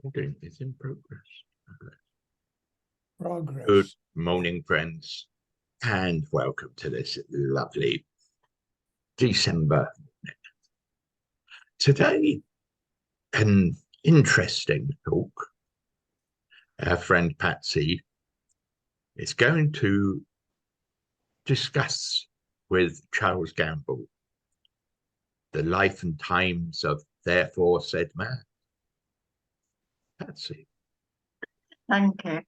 Recording is in progress. Progress. Good morning, friends, and welcome to this lovely December. Today, an interesting talk. Our friend Patsy is going to discuss with Charles Gamble the life and times of Therefore Said Man. Patsy. Thank you.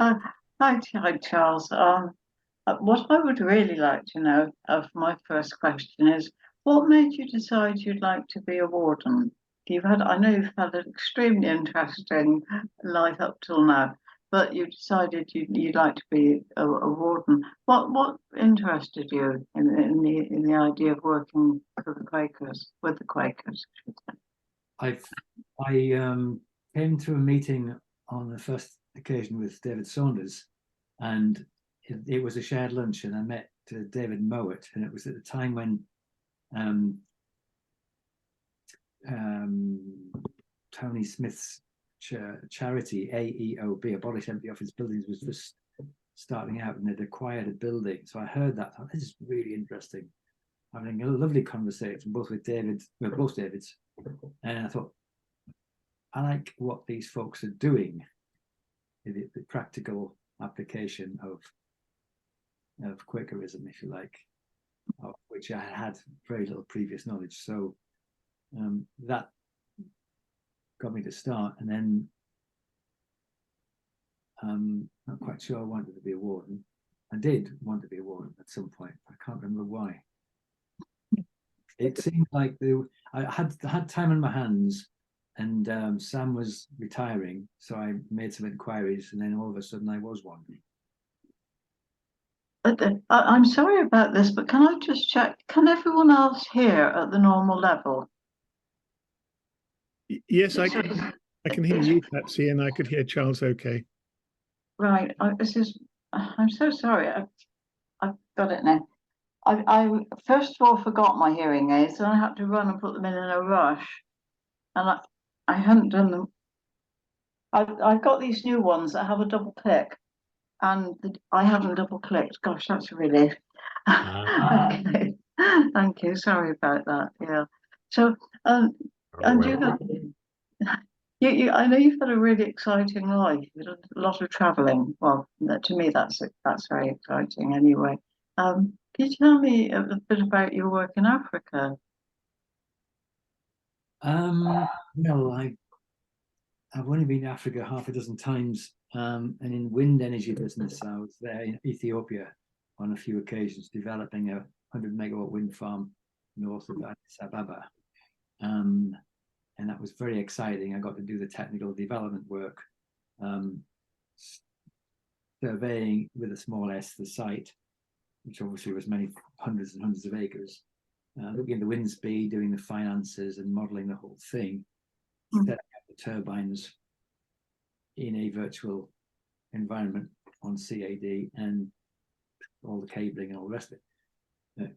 Hi, Charles. What I would really like to know of my first question is, what made you decide you'd like to be a warden? I know you've had an extremely interesting life up till now, but you decided you'd like to be a warden. What interested you in the idea of working for the Quakers, with the Quakers? I came to a meeting on the first occasion with David Saunders, and it was a shared lunch, and I met David Mowat, and it was at the time when Tony Smith's charity AEOB, Abolish Empty Office Buildings, was just starting out, and they'd acquired a building. So I heard that, I thought, this is really interesting. Having a lovely conversation both with both Davids, and I thought, I like what these folks are doing, the practical application of Quakerism, if you like, of which I had very little previous knowledge. So that got me to start, and then not quite sure I wanted to be a warden. I did want to be a warden at some point. I can't remember why. It seemed like I had time on my hands, and Sam was retiring, so I made some inquiries, and then all of a sudden I was one. I'm sorry about this, but can I just check? Can everyone else hear at the normal level? Yes, I can hear you, Patsy, and I could hear Charles okay. Right. I'm so sorry. I've got it now. I first of all forgot my hearing aids, and I had to run and put them in a rush, and I hadn't done them. I've got these new ones that have a double click, and I haven't double clicked. Gosh, that's a relief. Okay. Thank you. Sorry about that. Yeah. So, and I know you've had a really exciting life. You've done a lot of travelling. Well, to me, that's very exciting. Anyway, can you tell me a bit about your work in Africa? Well, I've only been to Africa half a dozen times, and in wind energy business, I was there in Ethiopia on a few occasions, developing a 100-megawatt wind farm north of Addis Ababa, and that was very exciting. I got to do the technical development work, surveying with a small s the site, which obviously was many hundreds and hundreds of acres, looking at the wind speed, doing the finances, and modelling the whole thing. Setting up the turbines in a virtual environment on CAD, and all the cabling and all the rest of it.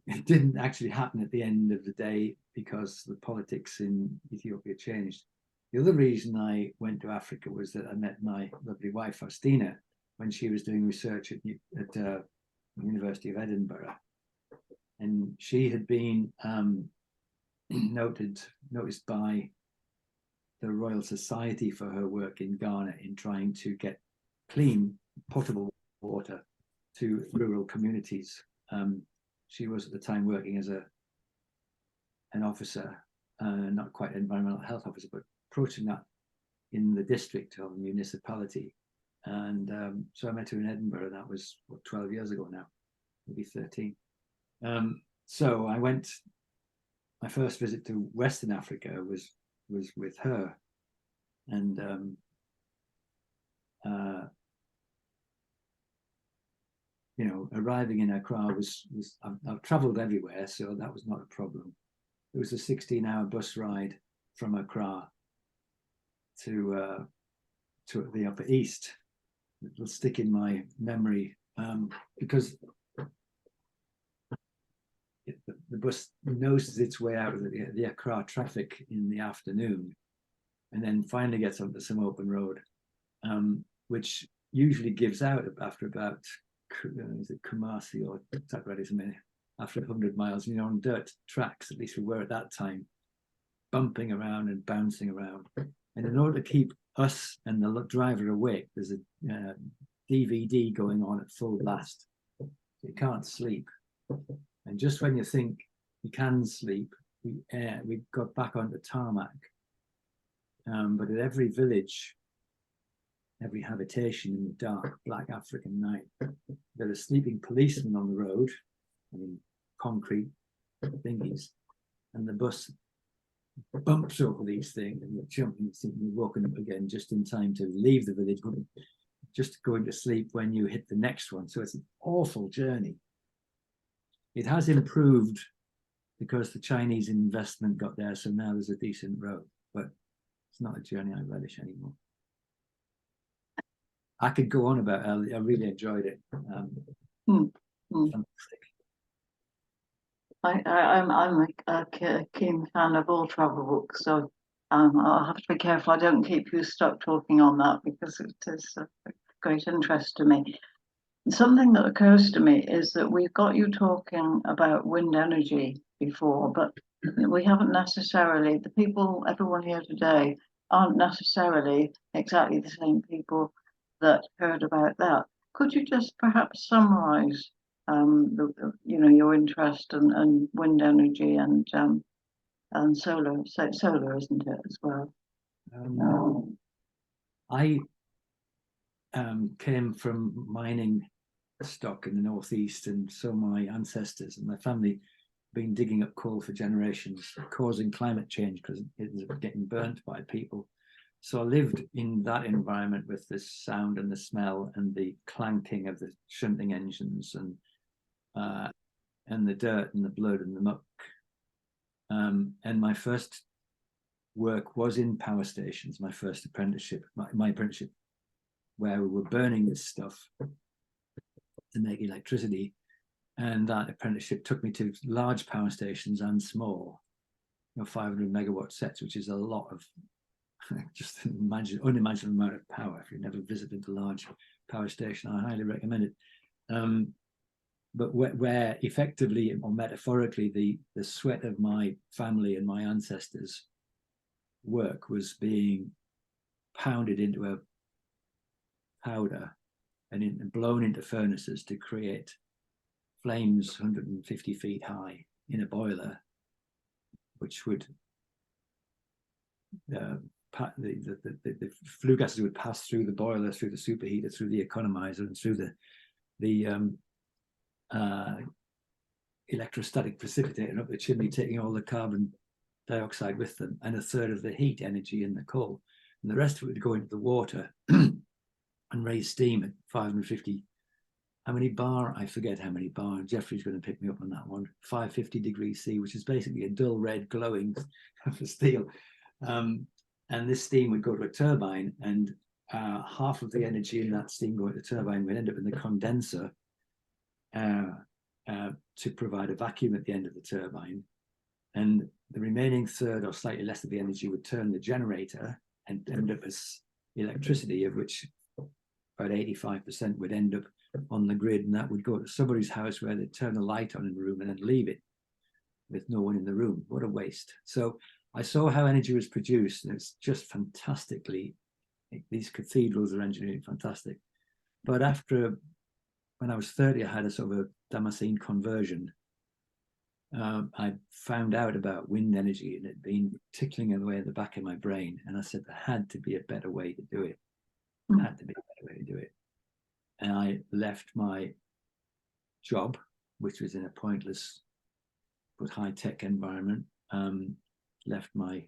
It didn't actually happen at the end of the day because the politics in Ethiopia changed. The other reason I went to Africa was that I met my lovely wife, Faustina, when she was doing research at the University of Edinburgh. And she had been noticed by the Royal Society for her work in Ghana in trying to get clean, potable water to rural communities. She was at the time working as an officer, not quite an environmental health officer, but approaching that in the district of the municipality. And so I met her in Edinburgh, and that was 12 years ago now, maybe 13. So I went, my first visit to Western Africa was with her, and arriving in Accra was I've traveled everywhere, so that was not a problem. It was a 16-hour bus ride from Accra to the Upper East. It'll stick in my memory because the bus noses its way out of the Accra traffic in the afternoon, and then finally gets onto some open road, which usually gives out after about, is it Kumasi or Takoradi, something, after 100 miles, you know, on dirt tracks, at least we were at that time, bumping around and bouncing around. And in order to keep us and the driver awake, there's a DVD going on at full blast. You can't sleep. And just when you think you can sleep, we got back onto tarmac. But at every village, every habitation in the dark, black African night, there are sleeping policemen on the road, I mean, concrete thingies, and the bus bumps over these things, and you're jumping, you're walking up again just in time to leave the village, just going to sleep when you hit the next one. So it's an awful journey. It has improved because the Chinese investment got there, so now there's a decent road, but it's not a journey I relish anymore. I could go on about it. I really enjoyed it. Fantastic. I'm a keen fan of all travel books, so I'll have to be careful I don't keep you stuck talking on that, because it is of great interest to me. Something that occurs to me is that we've got you talking about wind energy before, but we haven't necessarily, the people, everyone here today, aren't necessarily exactly the same people that heard about that. Could you just perhaps summarize your interest in wind energy and solar, isn't it, as well? I came from mining stock in the northeast, and so my ancestors and my family been digging up coal for generations, causing climate change because it was getting burnt by people. So I lived in that environment with the sound and the smell and the clanking of the shunting engines and the dirt and the blood and the muck. And my first work was in power stations, my first apprenticeship, my apprenticeship, where we were burning this stuff to make electricity. And that apprenticeship took me to large power stations and small, 500 megawatt sets, which is a lot of just unimaginable amount of power. If you've never visited a large power station, I highly recommend it. But where effectively or metaphorically the sweat of my family and my ancestors' work was being pounded into a powder and blown into furnaces to create flames 150 feet high in a boiler, which would the flue gases would pass through the boiler, through the superheater, through the economizer, and through the electrostatic precipitator up the chimney, taking all the carbon dioxide with them, and a third of the heat energy in the coal, and the rest of it would go into the water and raise steam at 550. How many bar? I forget how many bar. Jeffrey's going to pick me up on that one. 550 degrees C, which is basically a dull red glowing of steel. And this steam would go to a turbine, and half of the energy in that steam going to the turbine would end up in the condenser to provide a vacuum at the end of the turbine. And the remaining third or slightly less of the energy would turn the generator and end up as electricity, of which about 85% would end up on the grid, and that would go to somebody's house where they'd turn the light on in the room and then leave it with no one in the room. What a waste. So I saw how energy was produced, and it's just fantastically, these cathedrals are engineering fantastic. But when I was 30, I had a sort of a Damascene conversion. I found out about wind energy, and it had been tickling away at the back of my brain. And I said, there had to be a better way to do it. There had to be a better way to do it. And I left my job, which was in a pointless but high-tech environment, left my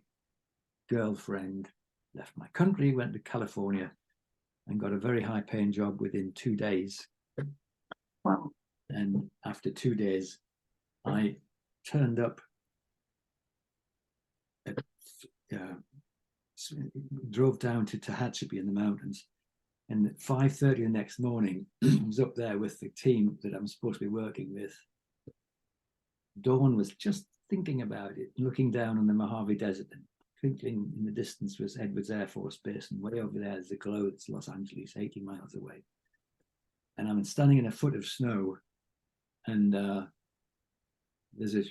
girlfriend, left my country, went to California, and got a very high-paying job within 2 days. Wow. And after 2 days, I turned up drove down to Tehachapi in the mountains, and at 5:30 the next morning I was up there with the team that I'm supposed to be working with, dawn was just thinking about it, looking down on the Mojave Desert, and twinkling in the distance was Edwards Air Force Base, and way over there is the glow. It's Los Angeles, 80 miles away. And I'm standing in a foot of snow, and there's a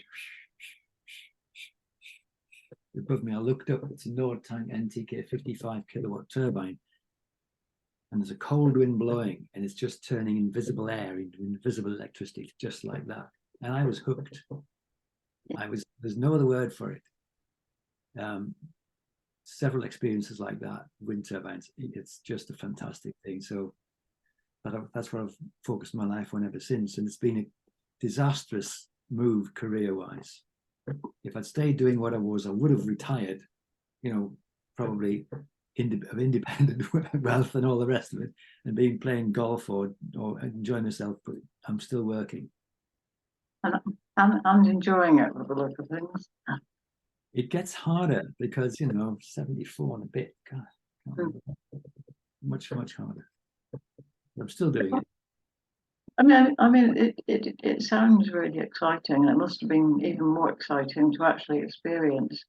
above me. I looked up. It's a Nord Tank NTK 55 kilowatt turbine, and there's a cold wind blowing, and it's just turning invisible air into invisible electricity, just like that. And I was hooked. There's no other word for it. Several experiences like that, wind turbines. It's just a fantastic thing. So that's where I've focused my life on ever since. And it's been a disastrous move career-wise. If I'd stayed doing what I was, I would have retired, probably of independent wealth and all the rest of it, and been playing golf or enjoying myself, but I'm still working. And enjoying it with the look of things. It gets harder because, 74 and a bit, God, much harder. I'm still doing it. I mean, it sounds really exciting, and it must have been even more exciting to actually experience.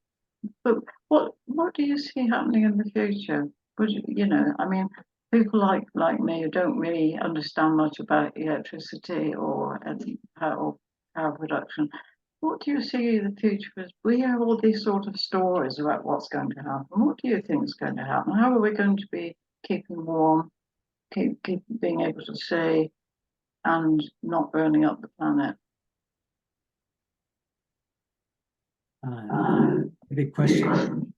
But what do you see happening in the future? I mean, people like me who don't really understand much about electricity or power production, what do you see in the future? Because we hear all these sort of stories about what's going to happen. What do you think is going to happen? How are we going to be keeping warm, keep being able to see, and not burning up the planet? A big question.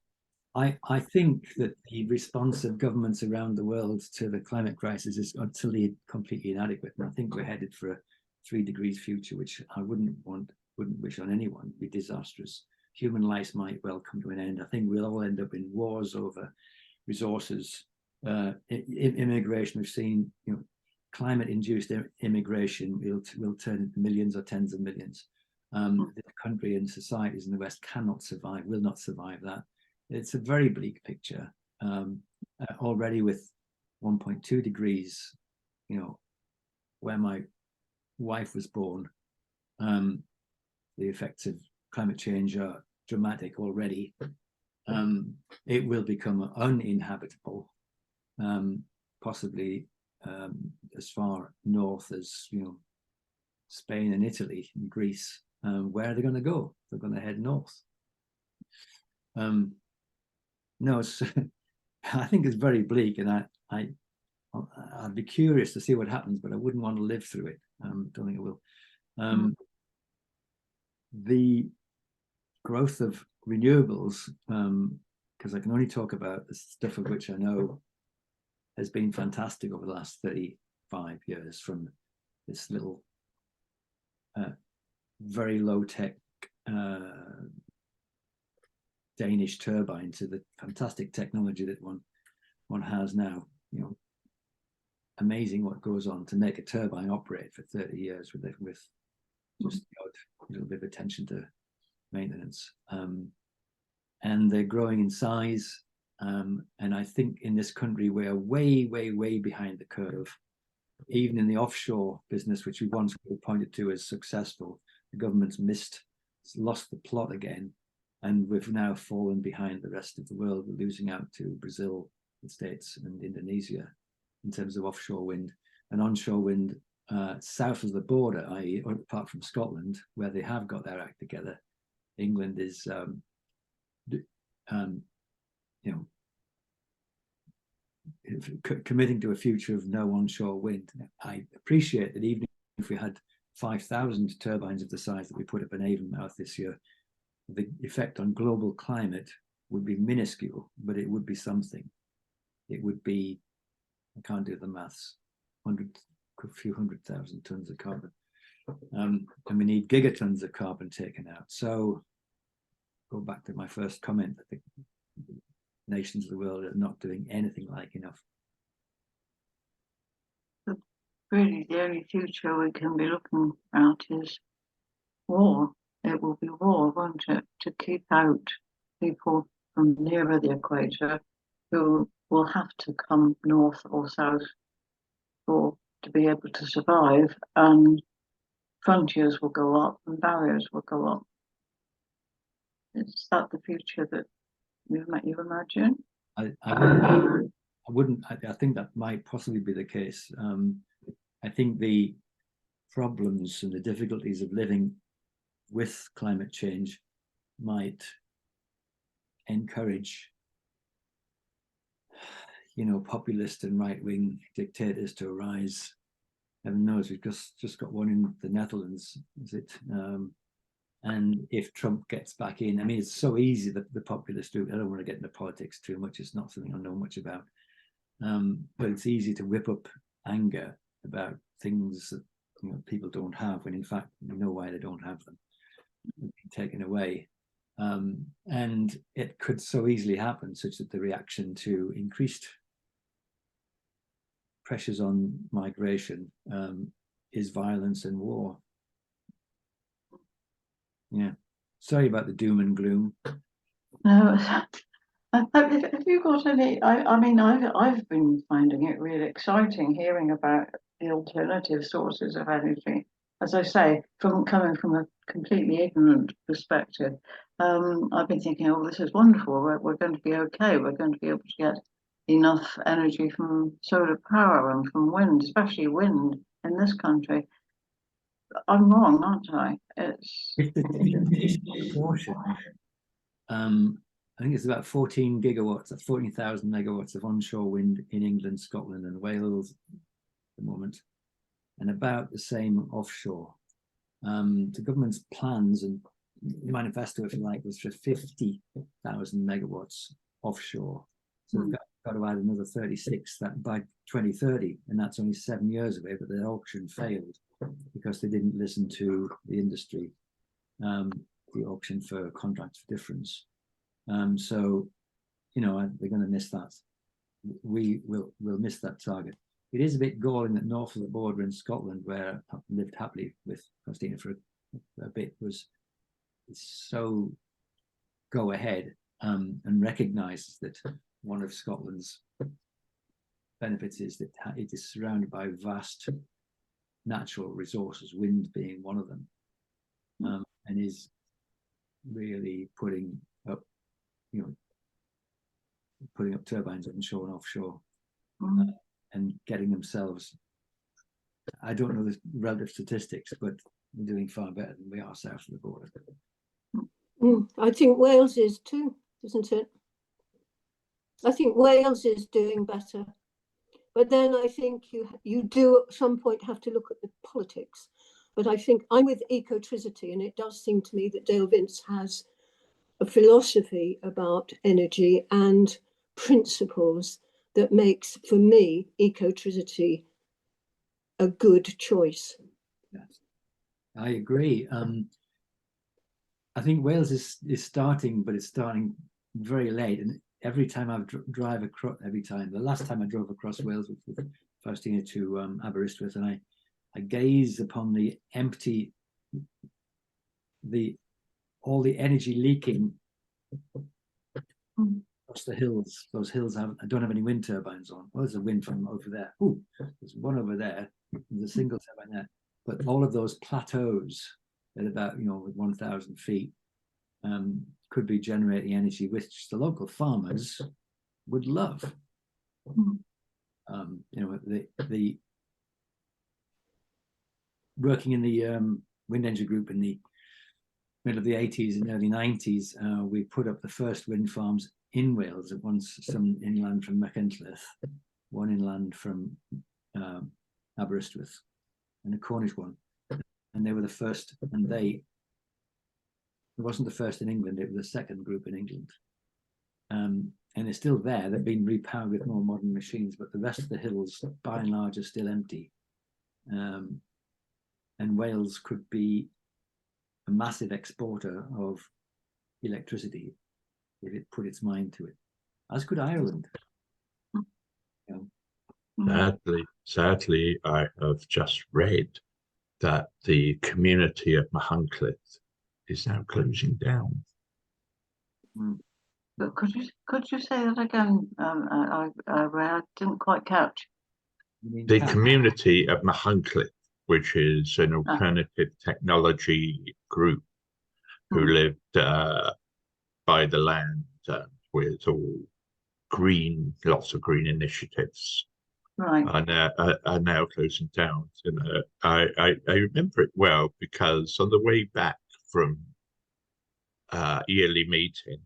I think that the response of governments around the world to the climate crisis is utterly, completely inadequate. And I think we're headed for a 3 degrees future, which I wouldn't wish on anyone. It'd be disastrous. Human life might well come to an end. I think we'll all end up in wars over resources, immigration. We've seen, climate-induced immigration will turn into millions or tens of millions. The country and societies in the West will not survive that. It's a very bleak picture. Already with 1.2 degrees, where my wife was born, the effects of climate change are dramatic already. It will become uninhabitable, possibly as far north as Spain and Italy and Greece. Where are they going to go? They're going to head north. No, I think it's very bleak, and I'd be curious to see what happens, but I wouldn't want to live through it. Don't think I will. The growth of renewables, because I can only talk about the stuff of which I know, has been fantastic over the last 35 years, from this little very low-tech Danish turbine to the fantastic technology that one has now. Amazing what goes on to make a turbine operate for 30 years with just a little bit of attention to maintenance. And they're growing in size. And I think in this country, we're way, way, way behind the curve. Even in the offshore business, which we once pointed to as successful, the government's lost the plot again. And we've now fallen behind the rest of the world. We're losing out to Brazil, the States, and Indonesia in terms of offshore wind. And onshore wind south of the border, i.e., apart from Scotland, where they have got their act together, England is, committing to a future of no onshore wind. I appreciate that even if we had 5,000 turbines of the size that we put up in Avonmouth this year, the effect on global climate would be minuscule, but it would be something. It would be, I can't do the maths, a few 100,000 tons of carbon. And we need gigatons of carbon taken out. So go back to my first comment that the nations of the world are not doing anything like enough. Really, the only future we can be looking at is war. It will be war, won't it? To keep out people from nearer the equator who will have to come north or south to be able to survive, and frontiers will go up and barriers will go up. Is that the future that you imagine? I think that might possibly be the case. I think the problems and the difficulties of living with climate change might encourage, populist and right-wing dictators to arise. Heaven knows, we've just got one in the Netherlands, is it? And if Trump gets back in, I mean, it's so easy that the populists do. I don't want to get into politics too much. It's not something I know much about. But it's easy to whip up anger about things that people don't have, when in fact we know why they don't have them. They've been taken away. And it could so easily happen such that the reaction to increased pressures on migration is violence and war. Yeah. Sorry about the doom and gloom. No. Have you got any? I mean, I've been finding it really exciting hearing about the alternative sources of energy. As I say, coming from a completely ignorant perspective, I've been thinking, oh, this is wonderful. We're going to be okay. We're going to be able to get enough energy from solar power and from wind, especially wind in this country. I'm wrong, aren't I? It's proportion. I think it's about 14 gigawatts, that's 14,000 megawatts of onshore wind in England, Scotland, and Wales at the moment, and about the same offshore. The government's plans and manifesto, if you like, was for 50,000 megawatts offshore. So they've got to add another 36 that by 2030, and that's only 7 years away. But the auction failed because they didn't listen to the industry. The auction for contracts for difference. So, they're going to miss that. We'll miss that target. It is a bit galling that north of the border in Scotland, where I lived happily with Christina for a bit, was so go ahead and recognises that one of Scotland's benefits is that it is surrounded by vast natural resources, wind being one of them, and is really putting up turbines onshore and offshore, and getting themselves, I don't know the relative statistics, but we're doing far better than we are south of the border. I think Wales is too, isn't it? I think Wales is doing better. But then I think you do at some point have to look at the politics. But I think I'm with ecotricity, and it does seem to me that Dale Vince has a philosophy about energy and principles that makes, for me, ecotricity a good choice. Yes, I agree. I think Wales is starting, but it's starting very late. And every time I drive across, the last time I drove across Wales with Faustina to Aberystwyth, and I gaze upon the empty, all the energy leaking across the hills. Those hills don't have any wind turbines on. Well, there's a wind farm over there. Oh, there's one over there. There's a single turbine there. But all of those plateaus at about 1,000 feet could be generating energy, which the local farmers would love. The working in the wind energy group in the middle of the 80s and early 90s, we put up the first wind farms in Wales, at once some inland from Machynlleth, one inland from Aberystwyth, and a Cornish one. And they were the first, and it wasn't the first in England, it was the second group in England. And they're still there. They've been repowered with more modern machines, but the rest of the hills, by and large, are still empty. And Wales could be a massive exporter of electricity if it put its mind to it, as could Ireland. Sadly, I have just read that the community of Machynlleth is now closing down. But could you say that again? I didn't quite catch. The community of Machynlleth which is an alternative technology group who lived by the land with all green, lots of green initiatives. Right. Are now closing down. You know, I remember it well because on the way back from yearly meeting,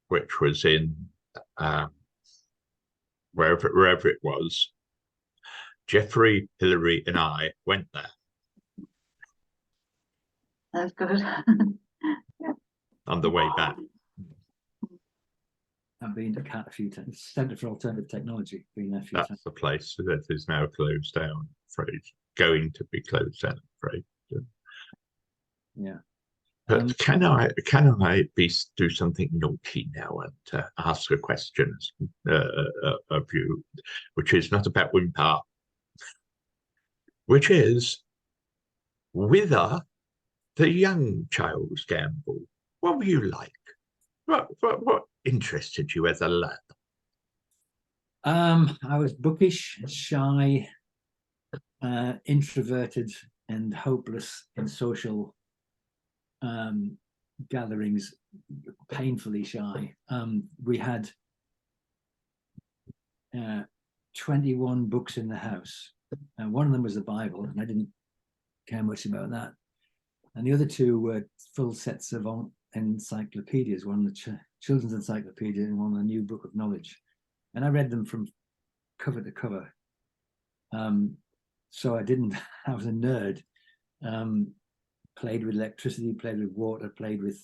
which was in wherever it was, Jeffrey, Hillary, and I went there. That's good. On the way back. I've been to CAT a few times. Centre for Alternative Technology. Been there a few That's times. the place that is now closed down, I'm afraid. Going to be closed down, I'm afraid. Yeah. But can I do something naughty now and ask a question of you, which is not about Wim Park, which is whether the young child's gamble. What were you like? What interested you as a lad? I was bookish, shy, introverted, and hopeless in social gatherings, painfully shy. We had 21 books in the house. One of them was the Bible, and I didn't care much about that. And the other two were full sets of encyclopedias, one the children's encyclopedia and one the New Book of Knowledge. And I read them from cover to cover. So I was a nerd. Played with electricity, played with water, played with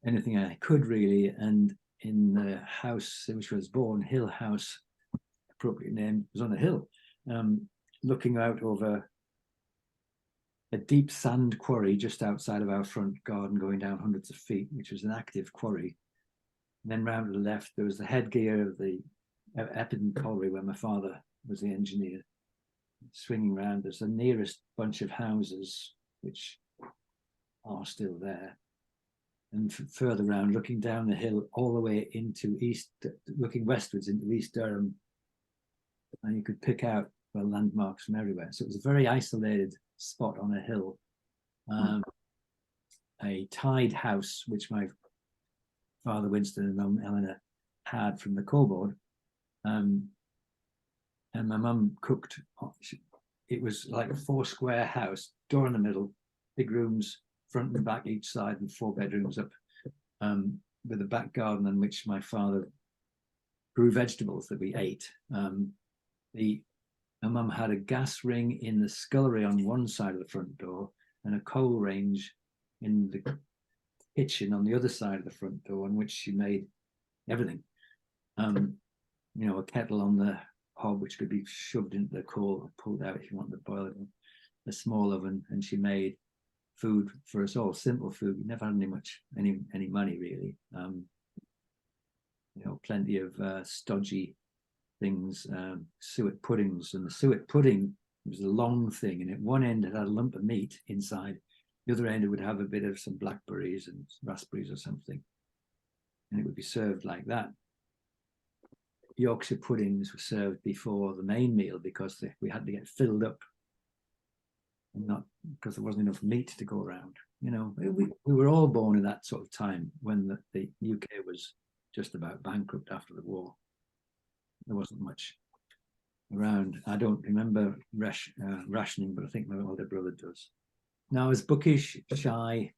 anything I could really. And in the house in which I was born, Hill House, appropriate name, was on a hill, looking out over a deep sand quarry just outside of our front garden, going down hundreds of feet, which was an active quarry. And then round to the left, there was the headgear of the Epidon Colliery, where my father was the engineer. Swinging round, there's the nearest bunch of houses, which are still there. And further round, looking down the hill all the way into looking westwards into East Durham, and you could pick out landmarks from everywhere. So it was a very isolated spot on a hill. A tied house, which my father Winston and mum Eleanor had from the coal board. And my mum cooked. It was like a 4-square house, door in the middle, big rooms, front and back each side, and 4 bedrooms up, with a back garden in which my father grew vegetables that we ate. My mum had a gas ring in the scullery on one side of the front door and a coal range in the kitchen on the other side of the front door, on which she made everything. A kettle on the hob which could be shoved into the coal, pulled out if you wanted to boil it. A small oven, and she made food for us all. Simple food. We never had any money really. Plenty of stodgy things, suet puddings, and the suet pudding was a long thing, and at one end it had a lump of meat inside. The other end it would have a bit of some blackberries and raspberries or something, and it would be served like that. Yorkshire puddings were served before the main meal because we had to get filled up, and not because there wasn't enough meat to go around. We were all born in that sort of time when the UK was just about bankrupt after the war. There wasn't much around. I don't remember rationing, but I think my older brother does. Now, I was bookish, shy,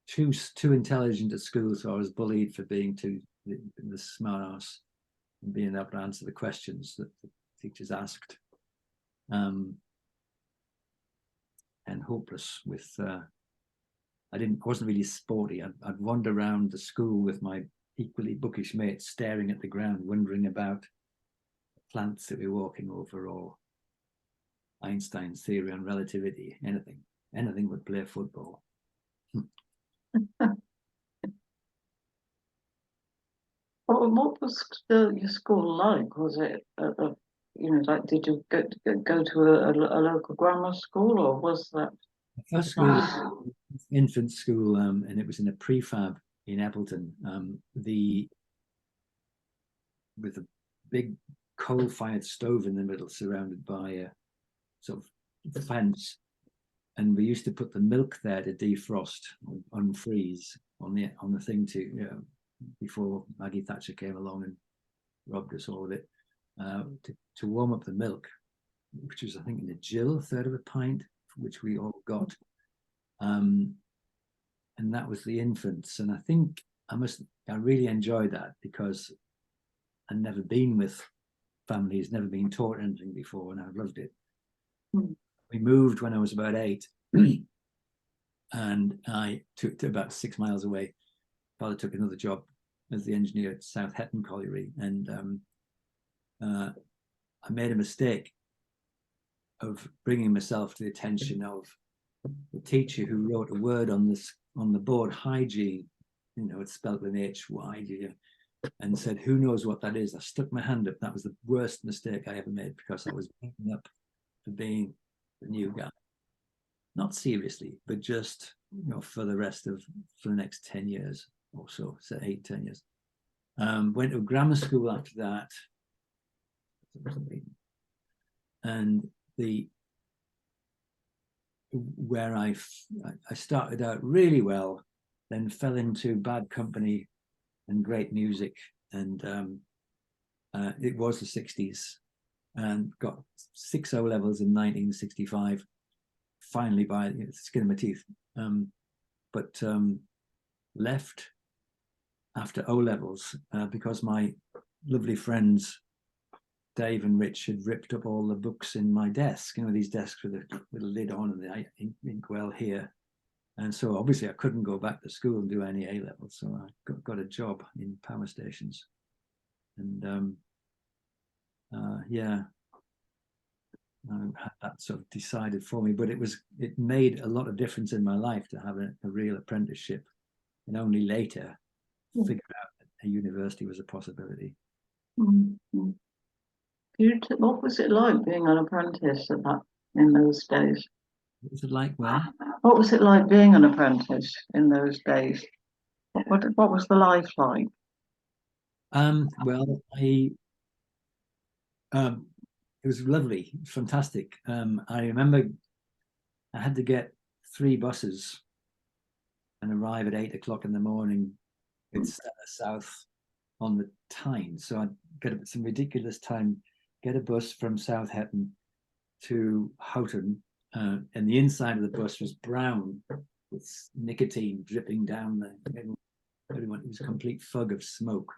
too intelligent at school, so I was bullied for being too the smart ass and being able to answer the questions that the teachers asked, and hopeless with. I wasn't really sporty. I'd wander around the school with my equally bookish mates, staring at the ground, wondering about plants that we were walking over, or Einstein's theory on relativity. Anything would play football. What was your school like? Was it, like, did you go to a local grammar school, or was that? First school, infant school, and it was in a prefab in Appleton. With a big coal-fired stove in the middle, surrounded by a sort of fence. And we used to put the milk there to defrost, or unfreeze on the thing to, you know, before Maggie Thatcher came along and robbed us all of it, to warm up the milk, which was, I think, in a gill, a third of a pint, which we all got. And that was the infants. And I think I really enjoyed that, because I'd never been with families, never been taught anything before, and I loved it. We moved when I was about 8, and I took to about 6 miles away. Father took another job as the engineer at South Hetton Colliery, and I made a mistake of bringing myself to the attention of the teacher who wrote a word on the board, hygiene. You know, it's spelled with an H-Y, and said, "Who knows what that is?" I stuck my hand up. That was the worst mistake I ever made, because I was beaten up for being the new guy. Not seriously, but just, you know, for the next 10 years or so, 8-10 years. Went to grammar school after that, and where I started out really well, then fell into bad company and great music, and it was the 60s, and got 6 O levels in 1965, finally by the skin of my teeth, but left after O levels because my lovely friends Dave and Rich had ripped up all the books in my desk, you know, these desks with a lid on and the inkwell here. And so obviously I couldn't go back to school and do any A levels. So I got a job in power stations. And I had that sort of decided for me, but it made a lot of difference in my life to have a real apprenticeship, and only later figure out that a university was a possibility. Mm-hmm. What was it like being an apprentice in those days? What was it like where? What was it like being an apprentice in those days? What was the life like? Well, it was lovely, fantastic. I remember I had to get 3 buses and arrive at 8 o'clock in the morning at South on the Tyne. So I'd get up at some ridiculous time, get a bus from South Hetton to Houghton, and the inside of the bus was brown with nicotine dripping down everyone. It was a complete fog of smoke.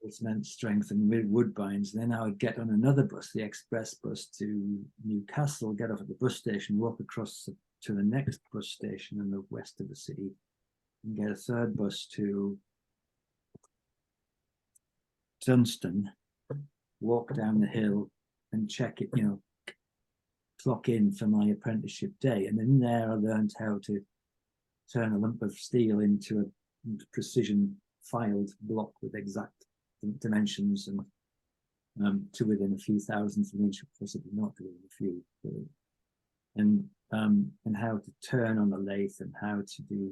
It's meant strength and woodbines. Then I would get on another bus, the express bus to Newcastle, get off at the bus station, walk across to the next bus station in the west of the city, and get a 3rd bus to Dunstan, walk down the hill and check it, you know, clock in for my apprenticeship day. And then there I learned how to turn a lump of steel into a precision filed block with exact dimensions and to within a few thousandths of an inch, possibly not to within a few, and how to turn on the lathe and how to do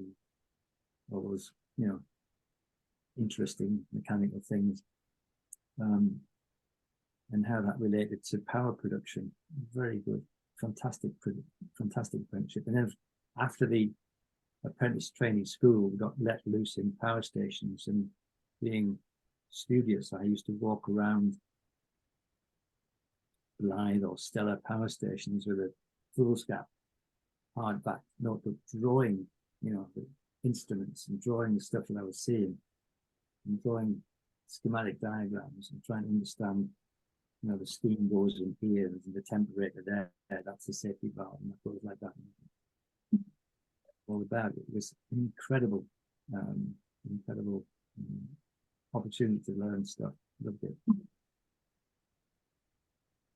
all those, you know, interesting mechanical things, and how that related to power production. Very good, fantastic apprenticeship. And then after the apprentice training school, got let loose in power stations, and being studious, I used to walk around Blythe or Stella power stations with a foolscap hardback notebook, drawing, you know, the instruments and drawing the stuff that I was seeing, and drawing schematic diagrams and trying to understand, you know, the steam goes in here and the temperature there, that's the safety valve, and that goes like that. All about it. It was an incredible opportunity to learn stuff. Loved it.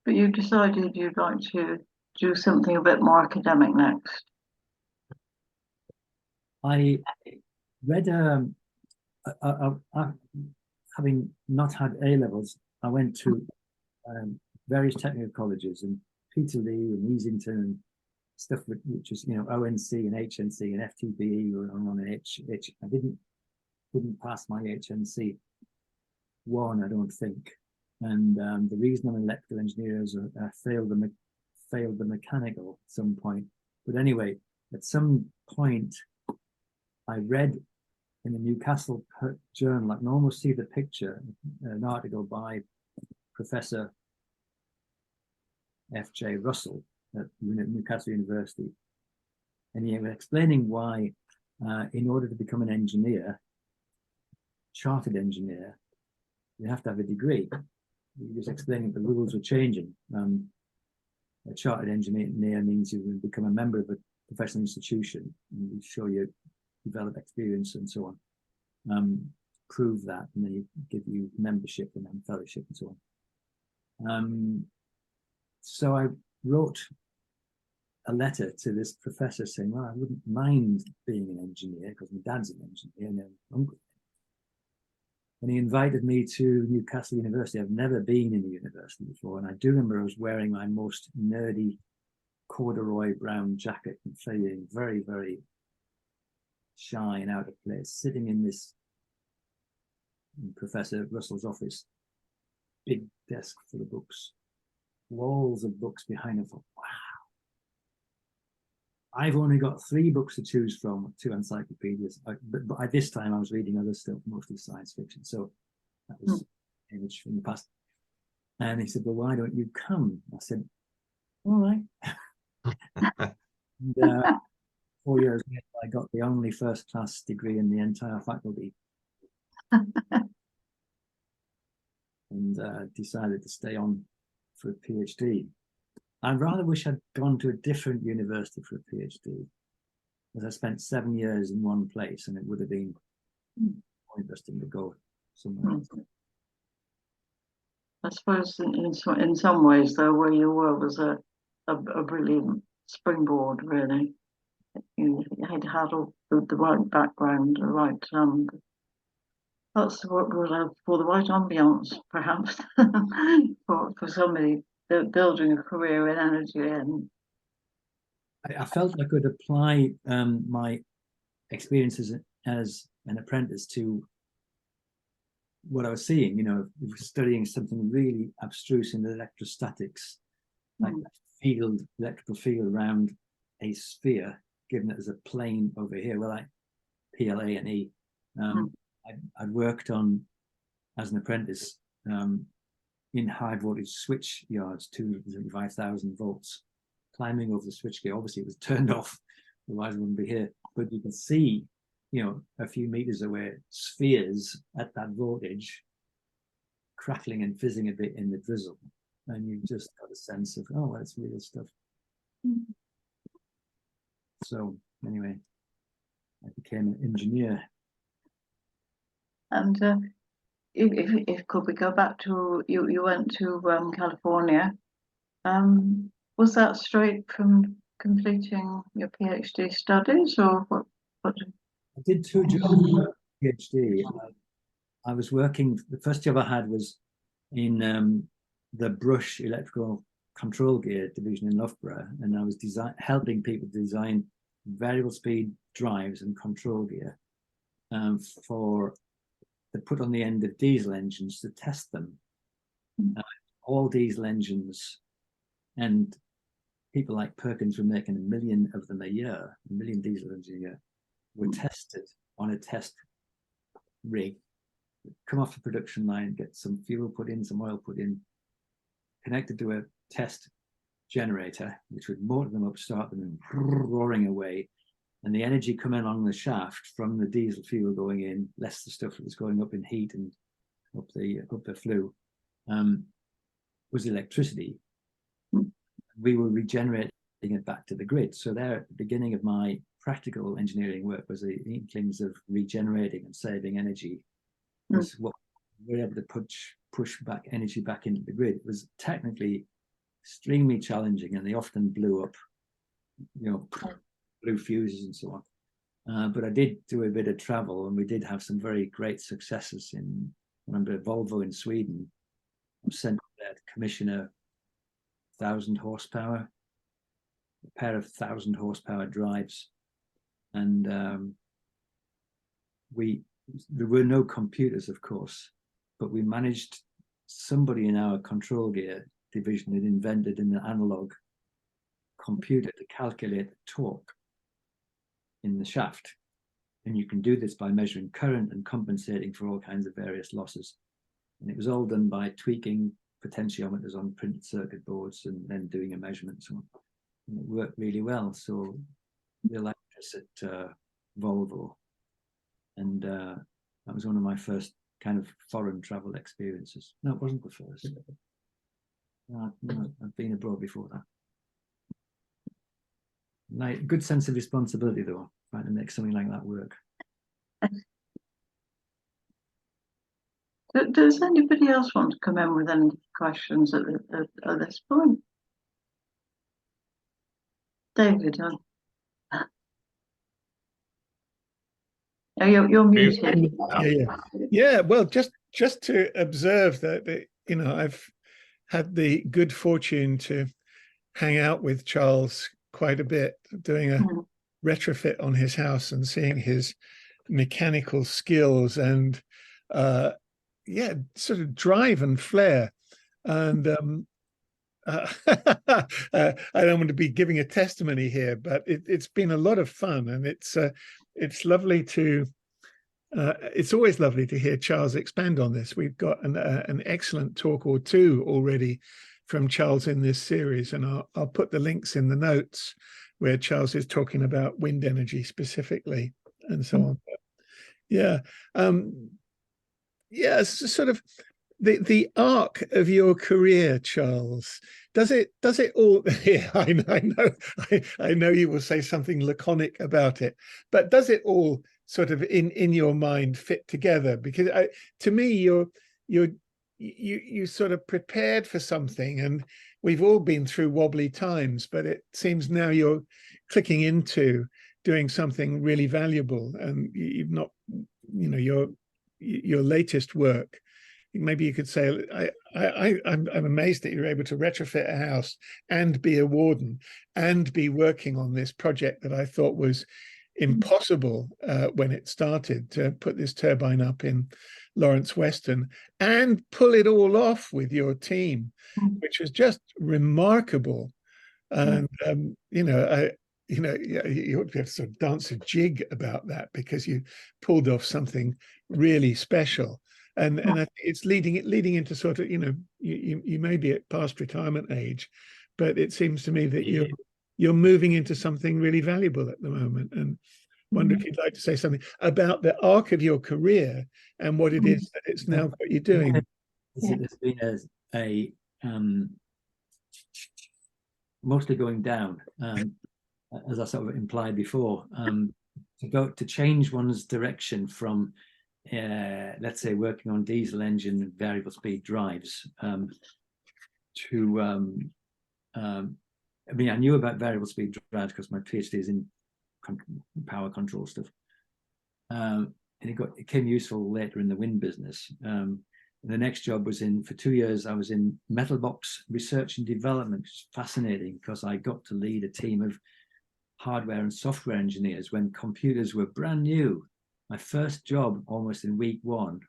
But you decided you'd like to do something a bit more academic next. I read, having not had A levels, I went to various technical colleges in Peterlee and Easington and stuff which is, you know, ONC and HNC and FTBE were on an H. I didn't pass my HNC 1, I don't think. And the reason I'm an electrical engineer is I failed the mechanical at some point. But anyway, at some point, I read in the Newcastle Journal, I can almost see the picture, an article by Professor F.J. Russell at Newcastle University. And he was explaining why, in order to become an engineer, chartered engineer, you have to have a degree. He was explaining that the rules were changing. A chartered engineer means you will become a member of a professional institution and you show you develop experience and so on. Prove that, and then you give you membership and then fellowship and so on. So I wrote a letter to this professor saying, well, I wouldn't mind being an engineer because my dad's an engineer and my uncle. And he invited me to Newcastle University. I've never been in the university before. And I do remember I was wearing my most nerdy corduroy brown jacket and feeling very, very shy and out of place, sitting in this Professor Russell's office, big desk full of books, walls of books behind him. Wow. I've only got 3 books to choose from, 2 encyclopedias. But by this time, I was reading other stuff, mostly science fiction. So that was an image from the past. And he said, well, why don't you come? I said, all right. And, 4 years later, I got the only first-class degree in the entire faculty. And decided to stay on for a PhD. I rather wish I'd gone to a different university for a PhD, because I spent 7 years in one place, and it would have been more interesting to go somewhere else. I suppose in some ways, though, where you were was a brilliant springboard, really. You had all the right background, the right that's what we'll have for the right ambience, perhaps, for somebody building a career in energy. And I felt I could apply my experiences as an apprentice to what I was seeing. You know, studying something really abstruse in electrostatics, like electrical field around a sphere, given it as a plane over here. Well, like PLA and E. I'd worked on, as an apprentice, in high voltage switch yards, 275,000 volts, climbing over the switchgear. Obviously, it was turned off, otherwise I wouldn't be here. But you can see, you know, a few meters away, spheres at that voltage, crackling and fizzing a bit in the drizzle, and you just got a sense of, oh, that's real stuff. So anyway, I became an engineer. And if could we go back to you went to California? Was that straight from completing your PhD studies, or what? I did 2 jobs for PhD. I was working. The first job I had was in the Brush electrical control gear division in Loughborough, and I was helping people design variable speed drives and control gear for to put on the end of diesel engines to test them. All diesel engines, and people like Perkins were making 1 million of them a year, 1 million diesel engines a year, were tested on a test rig, come off the production line, get some fuel put in, some oil put in, connected to a test generator, which would motor them up, start them, and roaring away. And the energy coming along the shaft from the diesel fuel going in, less the stuff that was going up in heat and up the flue, was electricity. We were regenerating it back to the grid. So there, at the beginning of my practical engineering work, was the inklings of regenerating and saving energy. Was what we were able to push back energy back into the grid. It was technically extremely challenging, and they often blew up, you know, blew fuses and so on. But I did do a bit of travel, and we did have some very great successes in, I remember Volvo in Sweden. I was sent there to commission a 1,000 horsepower, a pair of 1,000 horsepower drives. And there were no computers, of course, but we managed somebody in our control gear division had invented an analog computer to calculate the torque in the shaft. And you can do this by measuring current and compensating for all kinds of various losses. And it was all done by tweaking potentiometers on printed circuit boards and then doing a measurement. So and it worked really well. So they liked us at Volvo. And that was one of my first kind of foreign travel experiences. No, it wasn't the first. No, I've been abroad before that. Good sense of responsibility, though, trying to make something like that work. Does anybody else want to come in with any questions at this point? David, you're muted. Yeah. Well, just to observe that, you know, I've had the good fortune to hang out with Charles quite a bit, doing a retrofit on his house and seeing his mechanical skills and yeah, sort of drive and flair. And I don't want to be giving a testimony here, but it's been a lot of fun, and it's lovely to it's always lovely to hear Charles expand on this. We've got an excellent talk or two already from Charles in this series, and I'll put the links in the notes where Charles is talking about wind energy specifically and so on. But yeah, yeah, it's sort of the arc of your career, Charles. Does it all? Yeah, I know you will say something laconic about it, but does it all sort of in your mind fit together? Because to me, you sort of prepared for something, and we've all been through wobbly times, but it seems now you're clicking into doing something really valuable, and you've not, you know, your latest work. Maybe you could say, I'm amazed that you're able to retrofit a house and be a warden and be working on this project that I thought was impossible when it started, to put this turbine up in Lawrence Weston and pull it all off with your team, which was just remarkable. And you know, you ought to have to sort of dance a jig about that, because you pulled off something really special. And I think it's leading into sort of, you know, you may be at past retirement age, but it seems to me that you're moving into something really valuable at the moment. And wonder if you'd like to say something about the arc of your career and what it is that it's now what you're doing. There's been a mostly going down, as I sort of implied before, to change one's direction from let's say working on diesel engine variable speed drives to I mean, I knew about variable speed drives because my PhD is in power control stuff, and it became useful later in the wind business. The next job was for 2 years I was in metal box research and development, which is fascinating because I got to lead a team of hardware and software engineers when computers were brand new. My first job, almost in week one,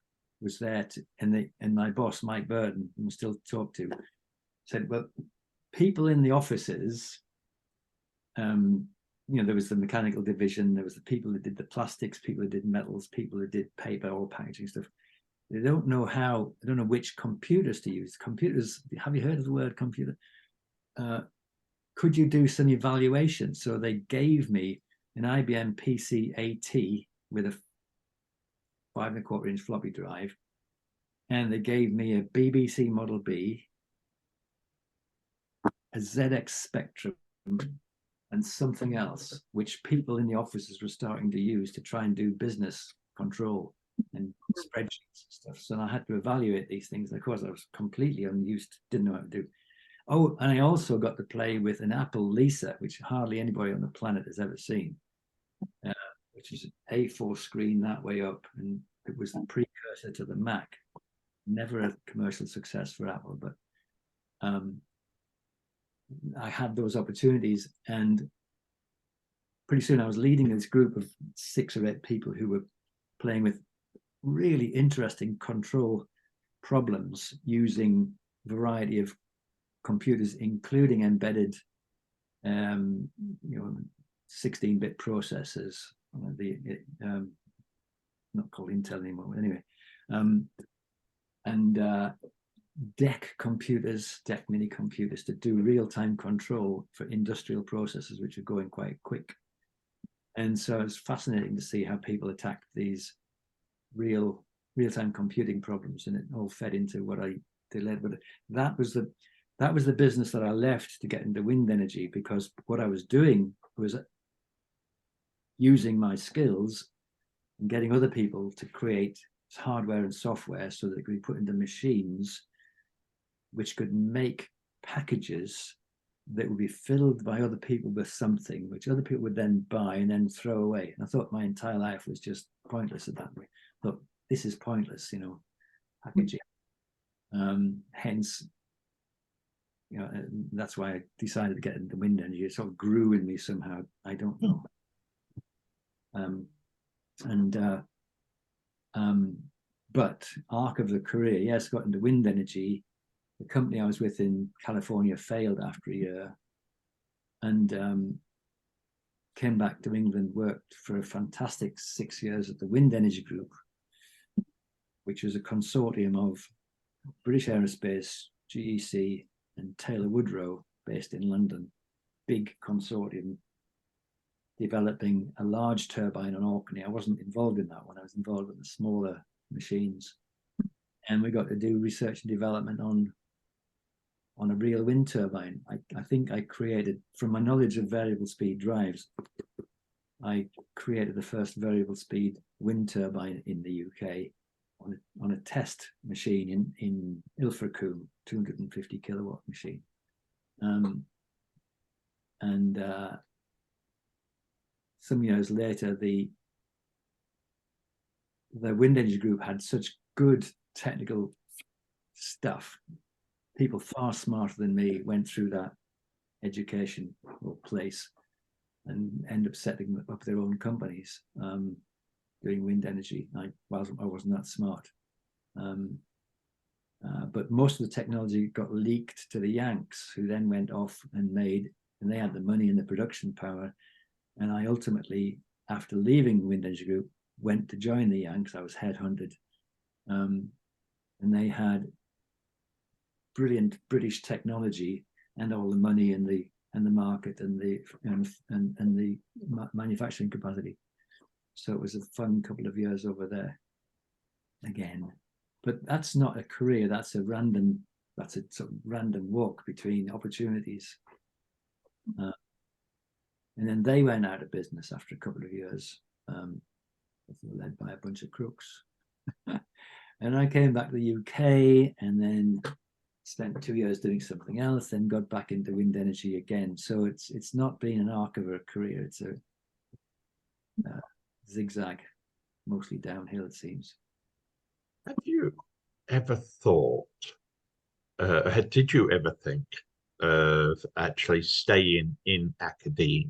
was there, and my boss, Mike Burton, who we still talk to, said, well, people in the offices, you know, there was the mechanical division, there was the people that did the plastics, people that did metals, people that did paper or packaging stuff. They don't know which computers to use. Computers, have you heard of the word computer? Could you do some evaluation? So they gave me an IBM PC AT with a 5¼ inch floppy drive, and they gave me a BBC Model B, a ZX Spectrum, and something else, which people in the offices were starting to use to try and do business control and spreadsheets and stuff. So I had to evaluate these things. And of course, I was completely unused, didn't know how to do. Oh, and I also got to play with an Apple Lisa, which hardly anybody on the planet has ever seen. Which is an A4 screen that way up, and it was the precursor to the Mac. Never a commercial success for Apple, but I had those opportunities, and pretty soon I was leading this group of 6 or 8 people who were playing with really interesting control problems using a variety of computers, including embedded 16-bit processors, not called Intel anymore, but anyway, and DEC computers, DEC mini computers, to do real-time control for industrial processes, which are going quite quick. And so it's fascinating to see how people attack these real-time computing problems, and it all fed into what I did. But that was the business that I left to get into wind energy, because what I was doing was using my skills and getting other people to create hardware and software so that it could be put into machines which could make packages that would be filled by other people with something which other people would then buy and then throw away. And I thought my entire life was just pointless at that point. I thought, this is pointless, packaging. Hence, that's why I decided to get into wind energy. It sort of grew in me somehow. I don't know. But arc of the career, yes, got into wind energy. The company I was with in California failed after a year, and came back to England, worked for a fantastic 6 years at the Wind Energy Group, which was a consortium of British Aerospace, GEC, and Taylor Woodrow, based in London. Big consortium developing a large turbine on Orkney. I wasn't involved in that one. I was involved in the smaller machines. And we got to do research and development on a real wind turbine. I think I created, from my knowledge of variable speed drives, I created the first variable speed wind turbine in the UK on a test machine in Ilfracombe, 250 kilowatt machine. Some years later, the Wind Energy Group had such good technical stuff. People far smarter than me went through that education or place and end up setting up their own companies doing wind energy. I wasn't that smart. But most of the technology got leaked to the Yanks, who then went off and they had the money and the production power. And I ultimately, after leaving the Wind Energy Group, went to join the Yanks. I was headhunted. And they had brilliant British technology and all the money and the market and the manufacturing capacity. So it was a fun couple of years over there again. But that's not a career. That's a sort of random walk between opportunities. And then they went out of business after a couple of years, led by a bunch of crooks. And I came back to the UK and then spent 2 years doing something else, then got back into wind energy again. So it's not been an arc of a career. It's a zigzag, mostly downhill, it seems. Have you ever thought, did you ever think of actually staying in academia,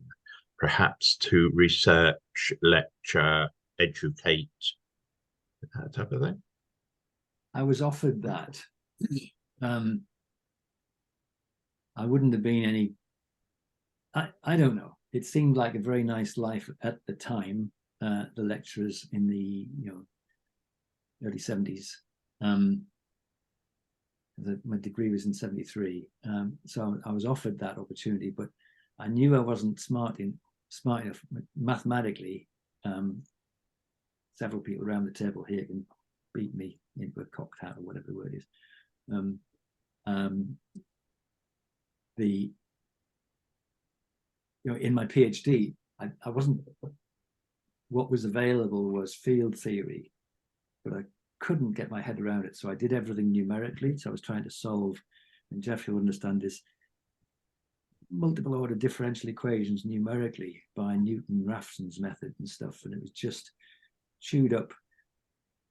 perhaps to research, lecture, educate, that type of thing? I was offered that. I wouldn't have been any, I don't know. It seemed like a very nice life at the time. The lecturers in the early 70s. My degree was in 73. So I was offered that opportunity, but I knew I wasn't smart enough mathematically. Several people around the table here can beat me into a cocked hat or whatever the word is. In my PhD, I wasn't, what was available was field theory, but I couldn't get my head around it. So I did everything numerically. So I was trying to solve, and Jeff, you'll understand this, multiple order differential equations numerically by Newton-Raphson's method and stuff. And it was just chewed up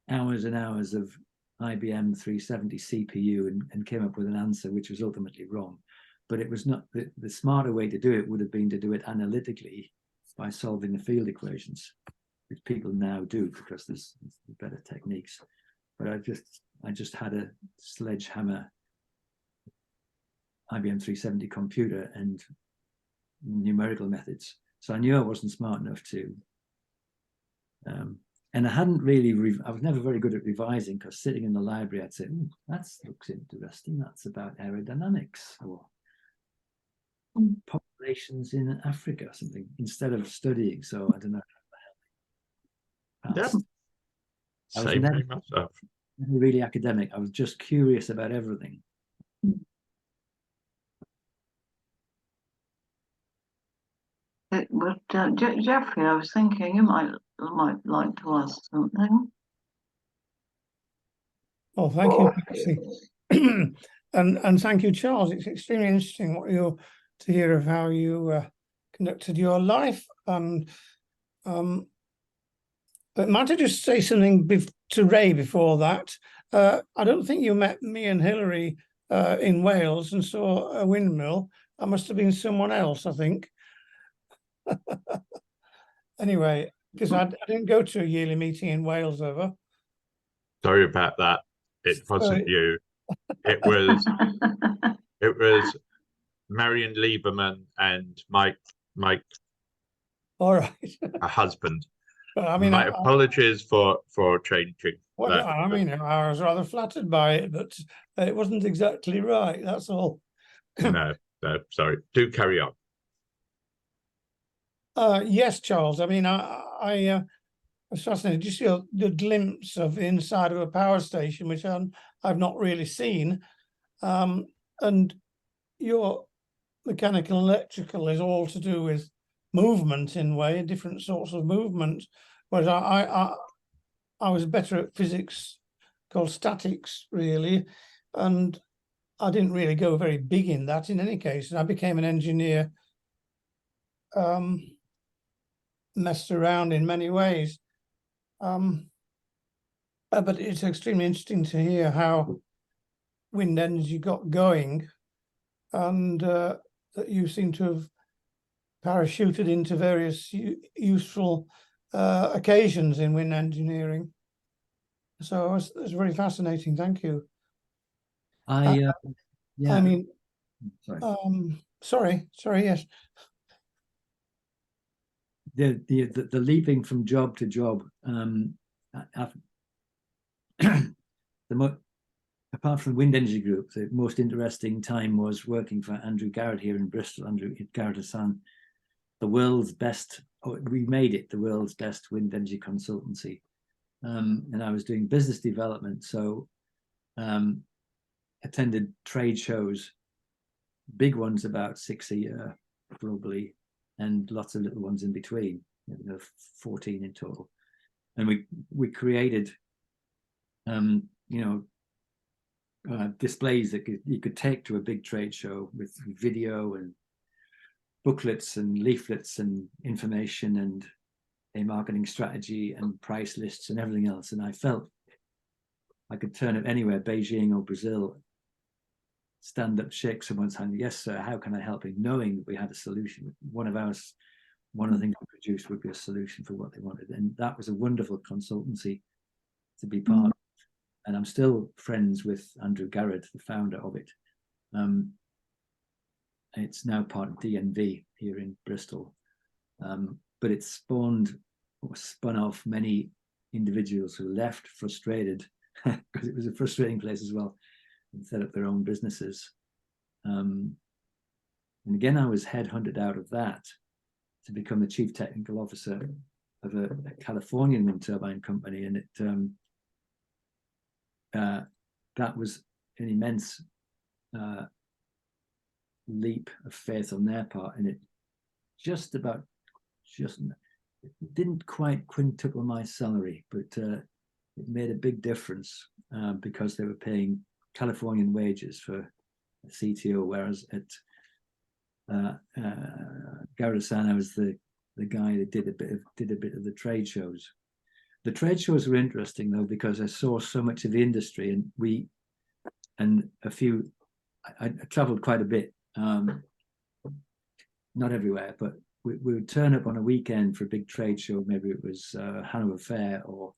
hours and hours of IBM 370 CPU and came up with an answer which was ultimately wrong. But it was not, the smarter way to do it would have been to do it analytically by solving the field equations, which people now do because there's better techniques. but I just had a sledgehammer IBM 370 computer and numerical methods. So I knew I wasn't smart enough to. And I hadn't really, I was never very good at revising, because sitting in the library, I'd say, that looks interesting. That's about aerodynamics or populations in Africa or something, instead of studying. So I don't know. Yep. I was Same never thing myself. really academic. I was just curious about everything. Jeffrey, I was thinking you might like to ask something. Oh, thank you, Patsy. and thank you, Charles. It's extremely interesting what you're to hear of how you conducted your life. And but might I just say something to Ray before that? I don't think you met me and Hilary in Wales and saw a windmill. That must have been someone else, I think. Anyway, because I didn't go to a yearly meeting in Wales ever. Sorry about that. It wasn't you. It was Marion Lieberman and Mike, All right. her husband. But I mean, my apologies for changing. Well, that. I mean, I was rather flattered by it, but it wasn't exactly right. That's all. No, sorry. Do carry on. Yes, Charles. I mean, I was fascinated. Just the glimpse of the inside of a power station, which I've not really seen. And your mechanical and electrical is all to do with movement in a way, different sorts of movement. Whereas I was better at physics, called statics, really, and I didn't really go very big in that. In any case, I became an engineer. Messed around in many ways, but it's extremely interesting to hear how wind energy got going, and that you seem to have parachuted into various useful occasions in wind engineering. So it's very fascinating. Thank you. Yeah. I mean, sorry. sorry. Yes. The leaping from job to job. Apart from the wind energy group, the most interesting time was working for Andrew Garrett here in Bristol. Andrew Garrett Hassan, the world's best. We made it the world's best wind energy consultancy, and I was doing business development. So, attended trade shows, big ones about 6 a year globally, and lots of little ones in between, 14 in total. And we created, displays that you could take to a big trade show with video and booklets and leaflets and information and a marketing strategy and price lists and everything else. And I felt I could turn up anywhere, Beijing or Brazil, stand up, shake someone's hand. Yes, sir. How can I help you? Knowing that we had a solution. One of the things we produced would be a solution for what they wanted. And that was a wonderful consultancy to be part of. And I'm still friends with Andrew Garrett, the founder of it. It's now part of DNV here in Bristol. But it spun off many individuals who left frustrated, because it was a frustrating place as well, and set up their own businesses. And again, I was headhunted out of that to become the chief technical officer of a Californian wind turbine company. And that was an immense leap of faith on their part. And it didn't quite quintuple my salary, but it made a big difference because they were paying Californian wages for a CTO, whereas at Garrett-san, I was the guy that did a bit of the trade shows. The trade shows were interesting though, because I saw so much of the industry, and I traveled quite a bit, not everywhere, but we would turn up on a weekend for a big trade show. Maybe it was Hanover Fair or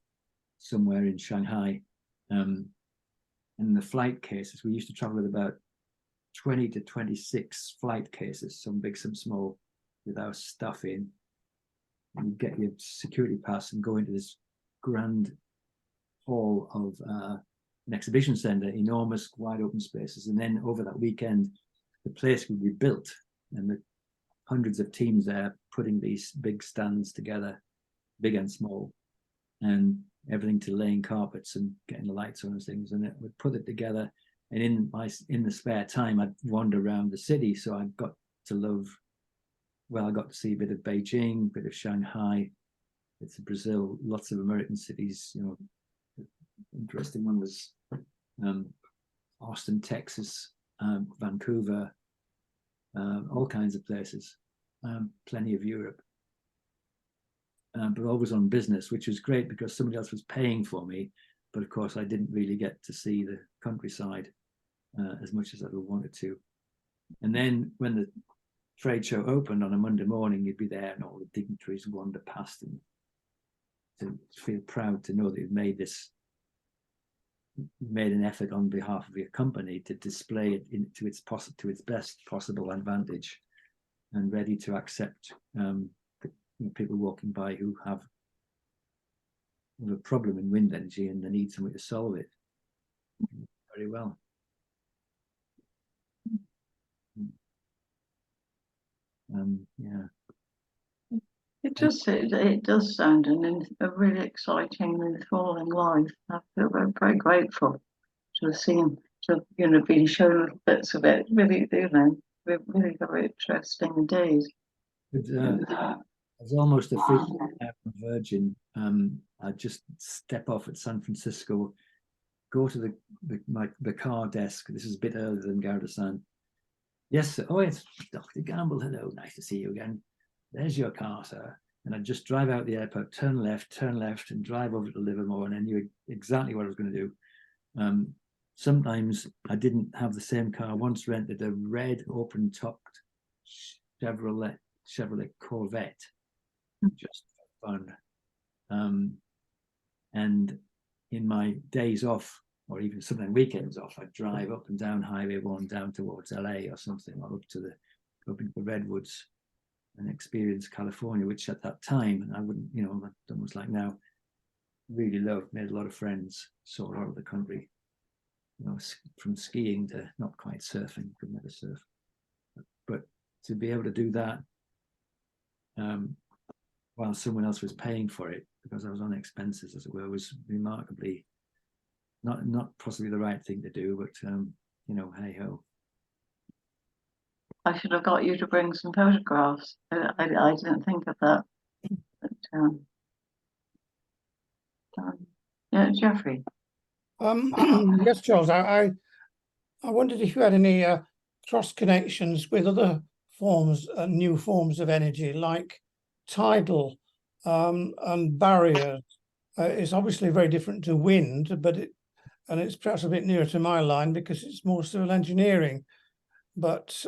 somewhere in Shanghai, And the flight cases, we used to travel with about 20 to 26 flight cases, some big, some small, with our stuff in. And you get your security pass and go into this grand hall of an exhibition centre, enormous wide open spaces. And then over that weekend, the place would be built, and the hundreds of teams there putting these big stands together, big and small, and everything to laying carpets and getting the lights on and things. And it would put it together. And in the spare time, I'd wander around the city. So I got to love, well, I got to see a bit of Beijing, a bit of Shanghai, bits of Brazil, lots of American cities. You know, interesting one was Austin, Texas, Vancouver, all kinds of places, plenty of Europe. But always on business, which was great because somebody else was paying for me. But of course, I didn't really get to see the countryside as much as I wanted to. And then when the trade show opened on a Monday morning, you'd be there and all the dignitaries wander past, and to feel proud to know that you've made an effort on behalf of your company to display it to its best possible advantage, and ready to accept people walking by who have a problem in wind energy and they need somebody to solve it. Very well. Yeah. It does sound a really exciting and enthralling life. I feel very, very grateful to have seen, been shown little bits of it. Really, really very interesting indeed. It's almost a free virgin. I just step off at San Francisco, go to the car desk. This is a bit earlier than Garda-san. Yes, sir. Oh, it's Dr. Gamble. Hello, nice to see you again. There's your car, sir. And I'd just drive out the airport, turn left, and drive over to Livermore, and I knew exactly what I was going to do. Sometimes I didn't have the same car. I once rented a red open-topped Chevrolet Corvette, just for fun. And in my days off, or even sometimes weekends off, I'd drive up and down Highway 1 down towards LA or something, or up into the redwoods, and experience California, which at that time, I wouldn't, almost like now, really loved, made a lot of friends, saw a lot of the country, from skiing to not quite surfing, could never surf. But to be able to do that while someone else was paying for it, because I was on expenses, as it were, was remarkably not possibly the right thing to do, but hey ho. I should have got you to bring some photographs. I didn't think of that. But, yeah, Geoffrey. Yes, Charles. I wondered if you had any cross connections with other forms, new forms of energy, like tidal and barriers. It's obviously very different to wind, and it's perhaps a bit nearer to my line because it's more civil engineering. But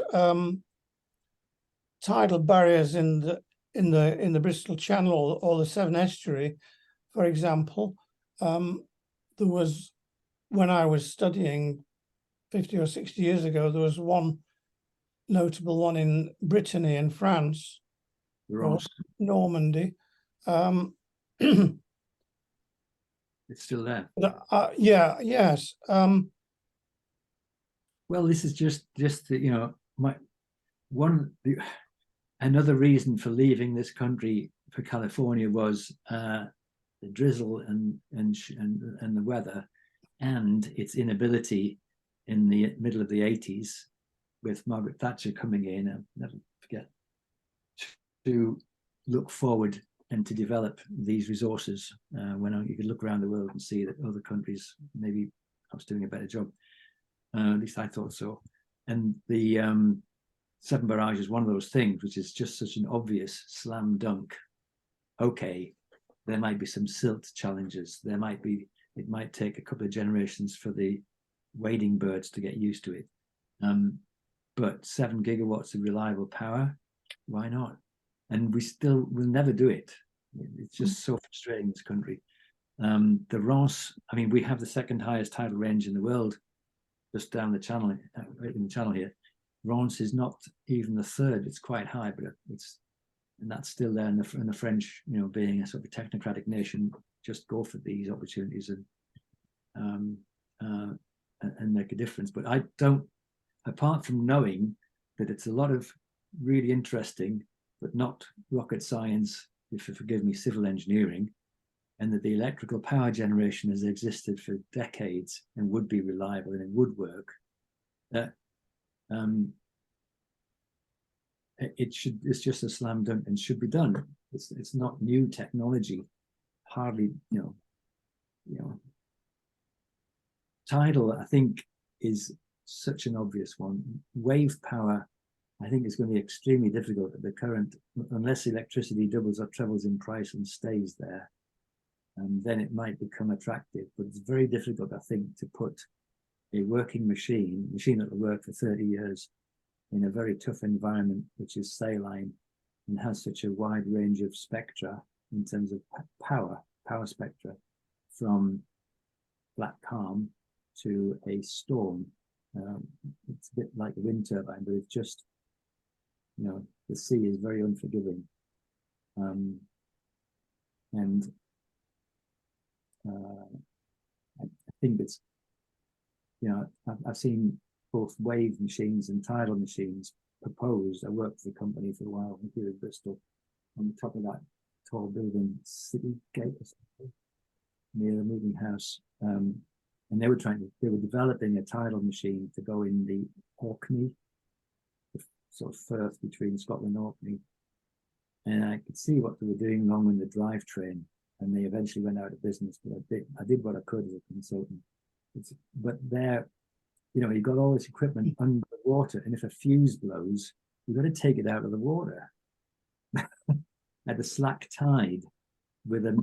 tidal barriers in the Bristol Channel or the Severn Estuary, for example, there was, when I was studying 50 or 60 years ago, there was one notable one in Brittany in France, or Normandy. It's still there. Yes. Well, this is just another reason for leaving this country for California was the drizzle and the weather, and its inability in the middle of the 80s with Margaret Thatcher coming in, and never forget, to look forward and to develop these resources when you could look around the world and see that other countries maybe perhaps doing a better job. At least I thought so. And the Severn Barrage is one of those things which is just such an obvious slam dunk. Okay, there might be some silt challenges. It might take a couple of generations for the wading birds to get used to it. But 7 gigawatts of reliable power, why not? And we still will never do it. It's just so frustrating, this country. The Ross, I mean, we have the second highest tidal range in the world, just down the channel, in the channel here. Rance is not even the third; it's quite high, but and that's still there. And the French, you know, being a sort of technocratic nation, just go for these opportunities and make a difference. But I don't, apart from knowing that it's a lot of really interesting, but not rocket science, if you forgive me, civil engineering, and that the electrical power generation has existed for decades and would be reliable and it would work, that it's just a slam dunk and should be done. It's not new technology, hardly, you know. Tidal, I think, is such an obvious one. Wave power, I think, is going to be extremely difficult at the current, unless electricity doubles or trebles in price and stays there. And then it might become attractive, but it's very difficult, I think, to put a working machine that will work for 30 years in a very tough environment, which is saline and has such a wide range of spectra in terms of power spectra, from flat calm to a storm. It's a bit like a wind turbine, but it's just, you know, the sea is very unforgiving. And I think it's, you know, I've seen both wave machines and tidal machines proposed. I worked for the company for a while here in Bristol, on the top of that tall building, City Gate or something, near the meeting house. And they were developing a tidal machine to go in the Orkney, the sort of firth between Scotland and Orkney. And I could see what they were doing wrong in the drivetrain, and they eventually went out of business. But I did what I could as a consultant. But there, you know, you've got all this equipment under the water, and if a fuse blows, you've got to take it out of the water at the slack tide with a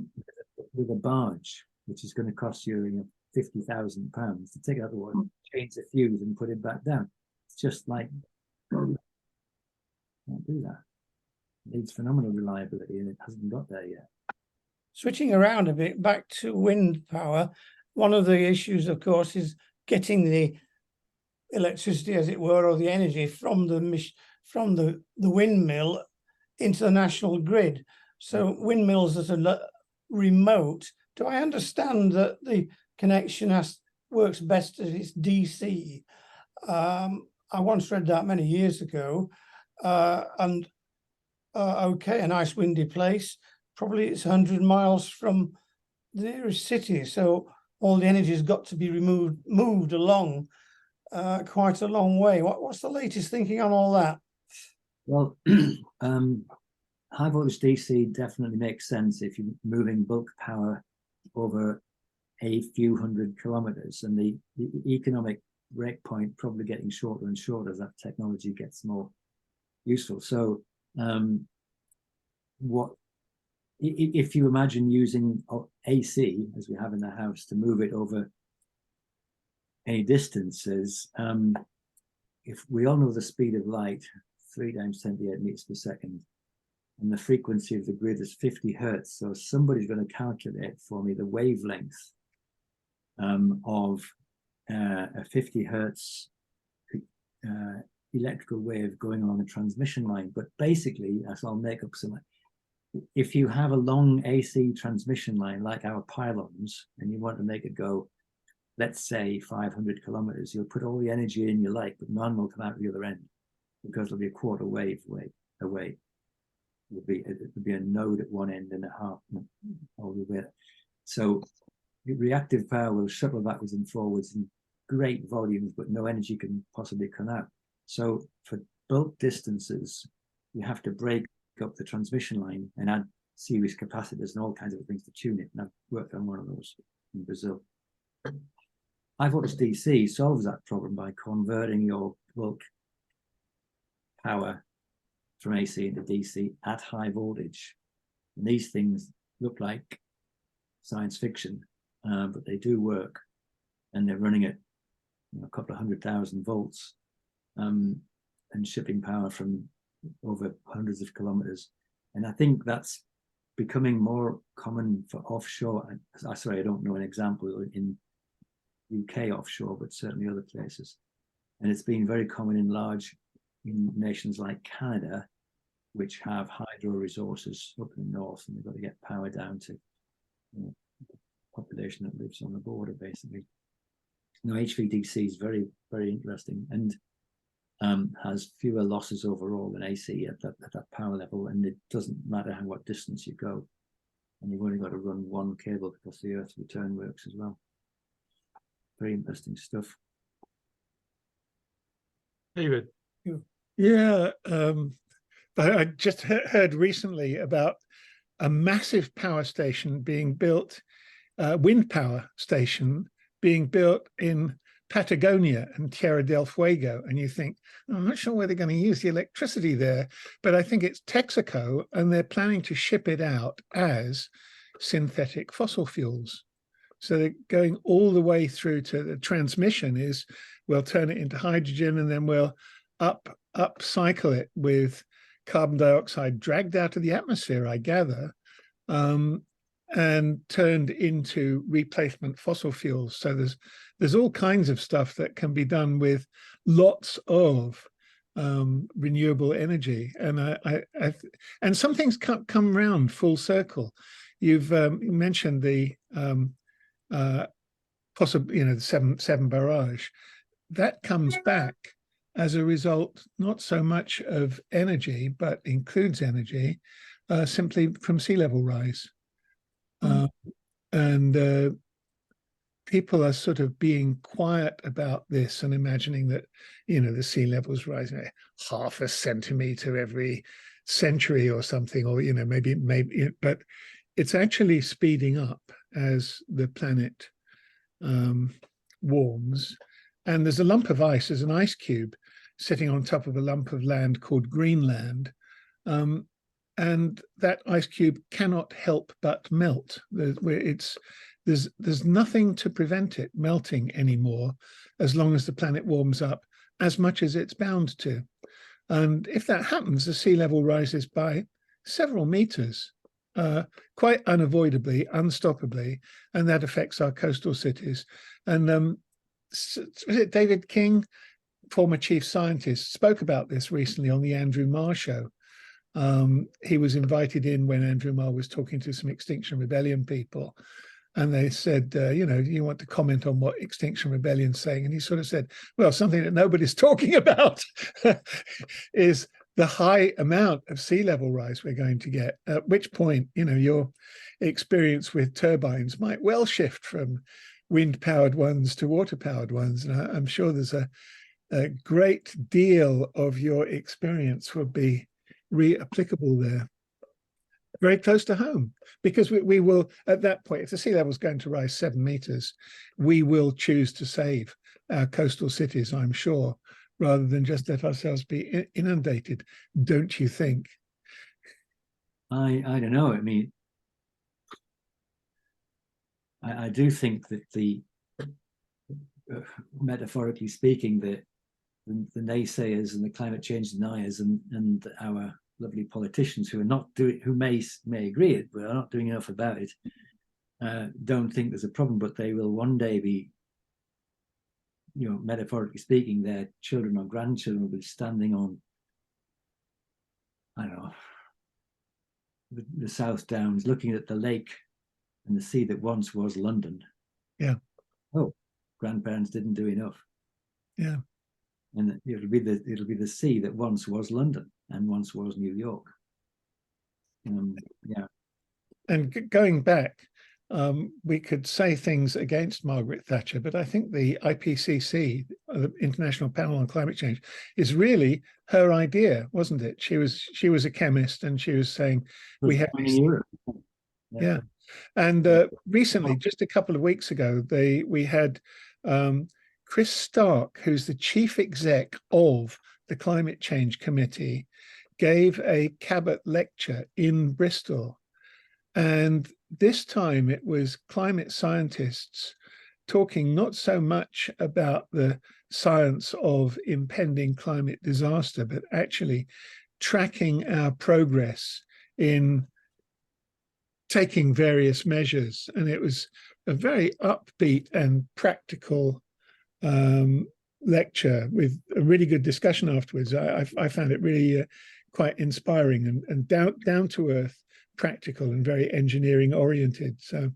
barge, which is going to cost you, you know, £50,000 to take it out of the water, change the fuse, and put it back down. It's just like, can't do that. It needs phenomenal reliability, and it hasn't got there yet. Switching around a bit, back to wind power, one of the issues, of course, is getting the electricity, as it were, or the energy from the windmill into the national grid. So windmills that are remote, do I understand that the connection works best as it's DC? I once read that many years ago, and okay, a nice windy place. Probably it's 100 miles from the nearest city, so all the energy has got to be moved along quite a long way. What's the latest thinking on all that? Well, high voltage DC definitely makes sense if you're moving bulk power over a few hundred kilometers, and the economic breakpoint probably getting shorter and shorter as that technology gets more useful. So if you imagine using AC, as we have in the house, to move it over any distances, if we all know the speed of light, 3 times 10 to the 8 meters per second, and the frequency of the grid is 50 hertz, so somebody's going to calculate for me the wavelength of a 50 hertz electrical wave going along a transmission line. But basically, as I'll make up some, if you have a long AC transmission line like our pylons, and you want to make it go, let's say 500 kilometers, you'll put all the energy in you like, but none will come out the other end, because it'll be a quarter wave away. It would be a node at one end and a half all the way. So reactive power will shuttle backwards and forwards in great volumes, but no energy can possibly come out. So for bulk distances, you have to break up the transmission line and add series capacitors and all kinds of things to tune it. And I've worked on one of those in Brazil. High voltage DC solves that problem by converting your bulk power from AC into DC at high voltage. And these things look like science fiction, but they do work, and they're running at a couple of 100,000 volts and shipping power from over hundreds of kilometers. And I think that's becoming more common for offshore. Sorry, I don't know an example in UK offshore, but certainly other places. And it's been very common in nations like Canada, which have hydro resources up in the north, and they've got to get power down to the population that lives on the border, basically. Now, HVDC is very, very interesting, and has fewer losses overall than AC at that power level, and it doesn't matter what distance you go, and you've only got to run one cable because the Earth return works as well. Very interesting stuff. David. Yeah, I just heard recently about a massive power station being built, wind power station being built in Patagonia and Tierra del Fuego. And you think, I'm not sure where they're going to use the electricity there, but I think it's Texaco, and they're planning to ship it out as synthetic fossil fuels. So they're going all the way through to the transmission is, we'll turn it into hydrogen, and then we'll upcycle it with carbon dioxide dragged out of the atmosphere, I gather, and turned into replacement fossil fuels. So there's all kinds of stuff that can be done with lots of renewable energy, and and some things come around full circle. You've mentioned the possible, the Severn barrage. That comes back as a result, not so much of energy, but includes energy simply from sea level rise. And people are sort of being quiet about this and imagining that, the sea level's rising half a centimeter every century or something, or, maybe, but it's actually speeding up as the planet warms. And there's a lump of ice, there's an ice cube sitting on top of a lump of land called Greenland. And that ice cube cannot help but melt. There's nothing to prevent it melting anymore, as long as the planet warms up as much as it's bound to. And if that happens, the sea level rises by several meters, quite unavoidably, unstoppably, and that affects our coastal cities. And was it David King, former chief scientist, spoke about this recently on the Andrew Marr show. He was invited in when Andrew Marr was talking to some Extinction Rebellion people, and they said, you want to comment on what Extinction Rebellion's saying? And he sort of said, well, something that nobody's talking about is the high amount of sea level rise we're going to get, at which point, your experience with turbines might well shift from wind-powered ones to water-powered ones. And I'm sure there's a great deal of your experience would be re-applicable there, very close to home, because we will, at that point, if the sea level is going to rise 7 meters, we will choose to save our coastal cities, I'm sure, rather than just let ourselves be inundated, don't you think? I don't know. I mean, I do think that metaphorically speaking, the naysayers and the climate change deniers and our lovely politicians who are not doing, who may agree it, but are not doing enough about it, don't think there's a problem, but they will one day be, metaphorically speaking, their children or grandchildren will be standing on, I don't know, the South Downs, looking at the lake and the sea that once was London. Yeah. Oh, grandparents didn't do enough. Yeah. And it'll be the sea that once was London and once was New York. Yeah. And going back, we could say things against Margaret Thatcher, but I think the IPCC, the International Panel on Climate Change, is really her idea, wasn't it? She was a chemist, and she was saying we have. Yeah. And recently, just a couple of weeks ago, we had Chris Stark, who's the chief exec of the Climate Change Committee, gave a Cabot lecture in Bristol. And this time it was climate scientists talking not so much about the science of impending climate disaster, but actually tracking our progress in taking various measures, and it was a very upbeat and practical lecture with a really good discussion afterwards. I found it really quite inspiring and down to earth, practical, and very engineering oriented. So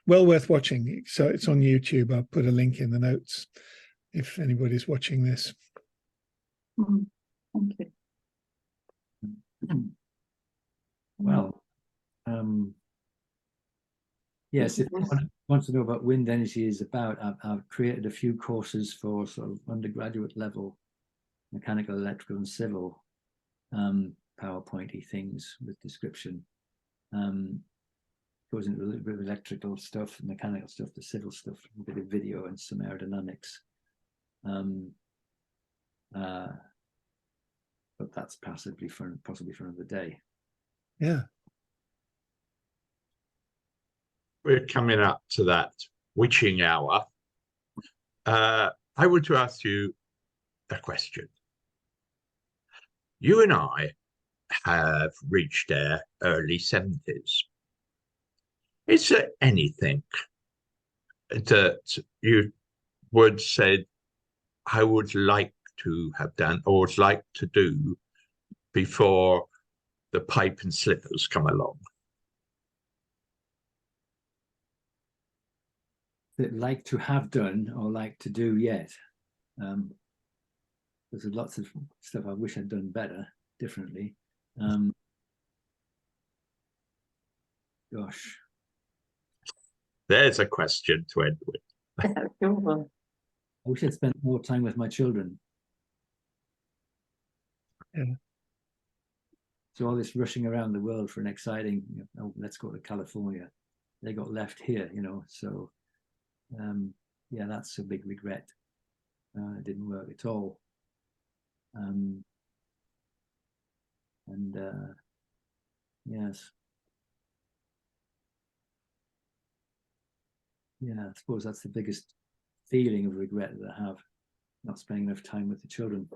well worth watching. So it's on YouTube. I'll put a link in the notes if anybody's watching this. Thank you. Well, yes, if anyone wants to know what wind energy is about, I've created a few courses for sort of undergraduate level, mechanical, electrical, and civil, PowerPointy things with description. Goes into a little bit of electrical stuff, mechanical stuff, the civil stuff, a bit of video and some aerodynamics. But that's possibly for another day. Yeah. We're coming up to that witching hour. I want to ask you a question. You and I have reached our early 70s. Is there anything that you would say I would like to have done or would like to do before the pipe and slippers come along? That like to have done or like to do yet. There's lots of stuff I wish I'd done better, differently. Gosh. There's a question to end with. Yeah, sure. I wish I'd spent more time with my children. Yeah. So all this rushing around the world for an exciting, oh, let's go to California. They got left here, so yeah, that's a big regret. It didn't work at all. Yes. Yeah, I suppose that's the biggest feeling of regret that I have, not spending enough time with the children.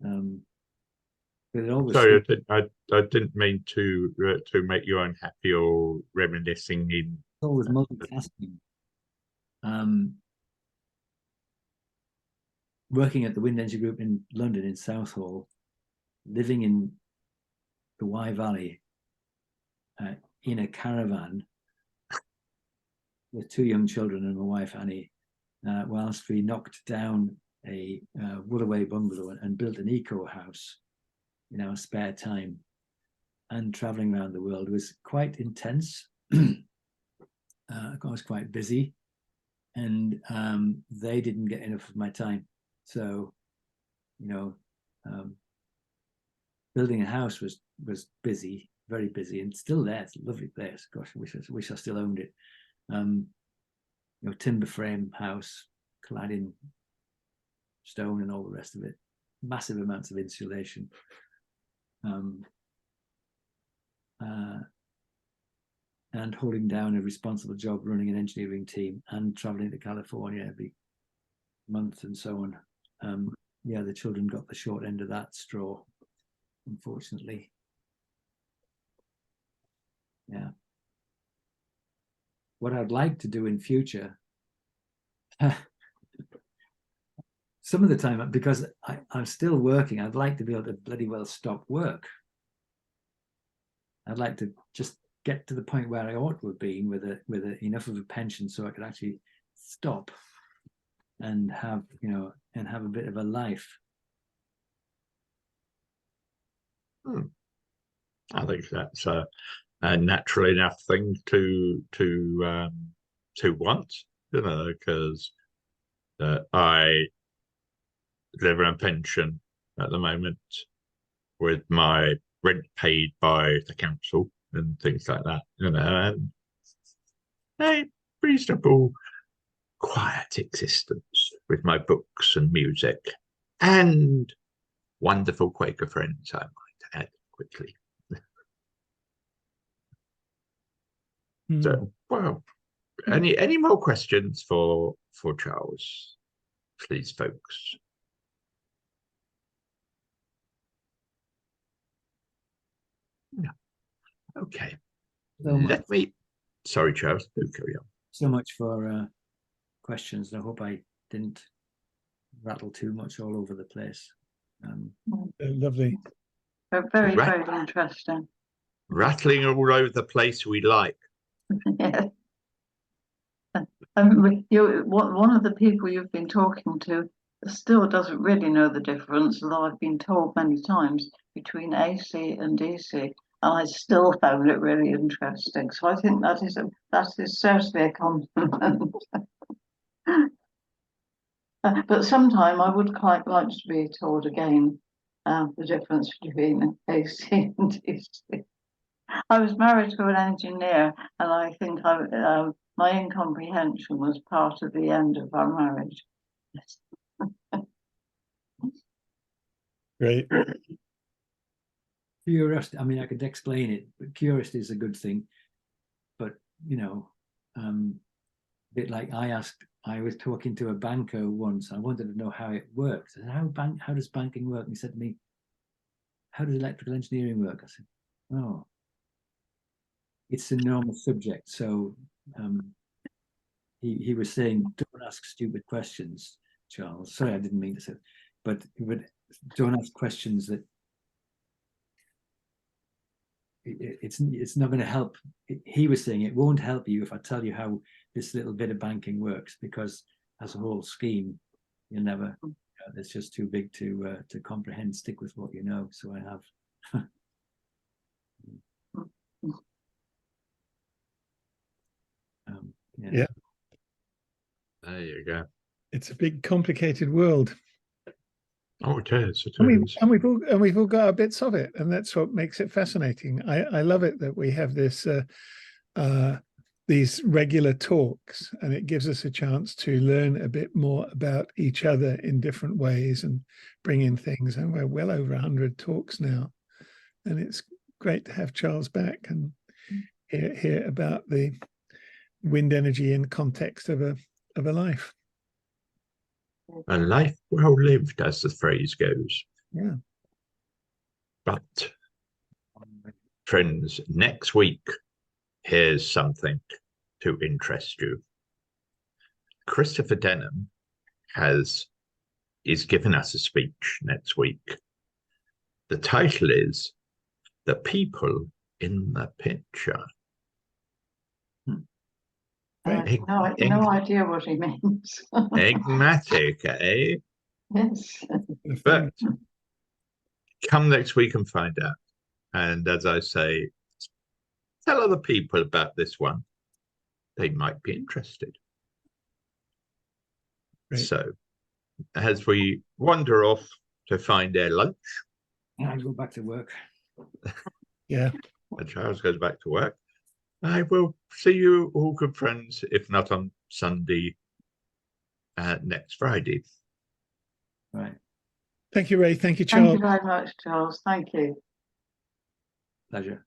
But it always Sorry, I didn't mean to make you unhappy or reminiscing in. Always multitasking. Working at the Wind Energy Group in London in Southall, living in the Wye Valley in a caravan with 2 young children and my wife Annie, whilst we knocked down a Woolaway bungalow and built an eco house in our spare time, and traveling around the world was quite intense. I was quite busy, and they didn't get enough of my time. So, building a house was busy, very busy, and still there. It's a lovely place. Gosh, I wish I still owned it. Timber frame house, clad in stone and all the rest of it. Massive amounts of insulation. And holding down a responsible job, running an engineering team, and traveling to California every month and so on. Yeah, the children got the short end of that straw, unfortunately. Yeah. What I'd like to do in future, some of the time, because I'm still working, I'd like to be able to bloody well stop work. I'd like to just get to the point where I ought to have been with enough of a pension so I could actually stop and have a bit of a life. I think that's a natural enough thing to want, because I live on a pension at the moment with my rent paid by the council and things like that, and a reasonable, quiet existence with my books and music and wonderful Quaker friends, I might add quickly. So, well, any more questions for Charles, please, folks? No. Okay. So much, Let me. Sorry, Charles. Do carry on. so much for questions. I hope I didn't rattle too much all over the place. Lovely. Very, Right. very interesting. Rattling all over the place we like. Yeah. One of the people you've been talking to still doesn't really know the difference, although I've been told many times, between AC and DC, and I still found it really interesting. So I think that is certainly a compliment. But sometime I would quite like to be told again the difference between AC and DC. I was married to an engineer, and I think my incomprehension was part of the end of our marriage. Great. Curiosity, I mean, I could explain it, but curiosity is a good thing. But, you know, a bit like I was talking to a banker once. I wanted to know how it works. I said, how does banking work? And he said to me, how does electrical engineering work? I said, oh, it's an enormous subject. So he was saying, don't ask stupid questions, Charles. Sorry, I didn't mean to say, but don't ask questions that it's not going to help. He was saying it won't help you if I tell you how this little bit of banking works, because as a whole scheme, you'll never. It's just too big to comprehend. Stick with what you know. So I have. Yeah. There you go. It's a big, complicated world. Oh, it is. It And is. we've all got our bits of it, and that's what makes it fascinating. I love it that we have this these regular talks, and it gives us a chance to learn a bit more about each other in different ways and bring in things. And we're well over 100 talks now, and it's great to have Charles back and hear about the wind energy in context of a life. A life well lived, as the phrase goes. Yeah. But, friends, next week, here's something to interest you. Christopher Denham is giving us a speech next week. The title is The People in the Picture. No idea what he means. Enigmatic, eh? Yes. But come next week and find out. And as I say, tell other people about this one. They might be interested. Great. So, as we wander off to find their lunch, I go back to work. Yeah. and Charles goes back to work, I will see you all, good friends, if not on Sunday, next Friday. Right. Thank you, Ray. Thank you, Charles. Thank you very much, Charles. Thank you. Pleasure.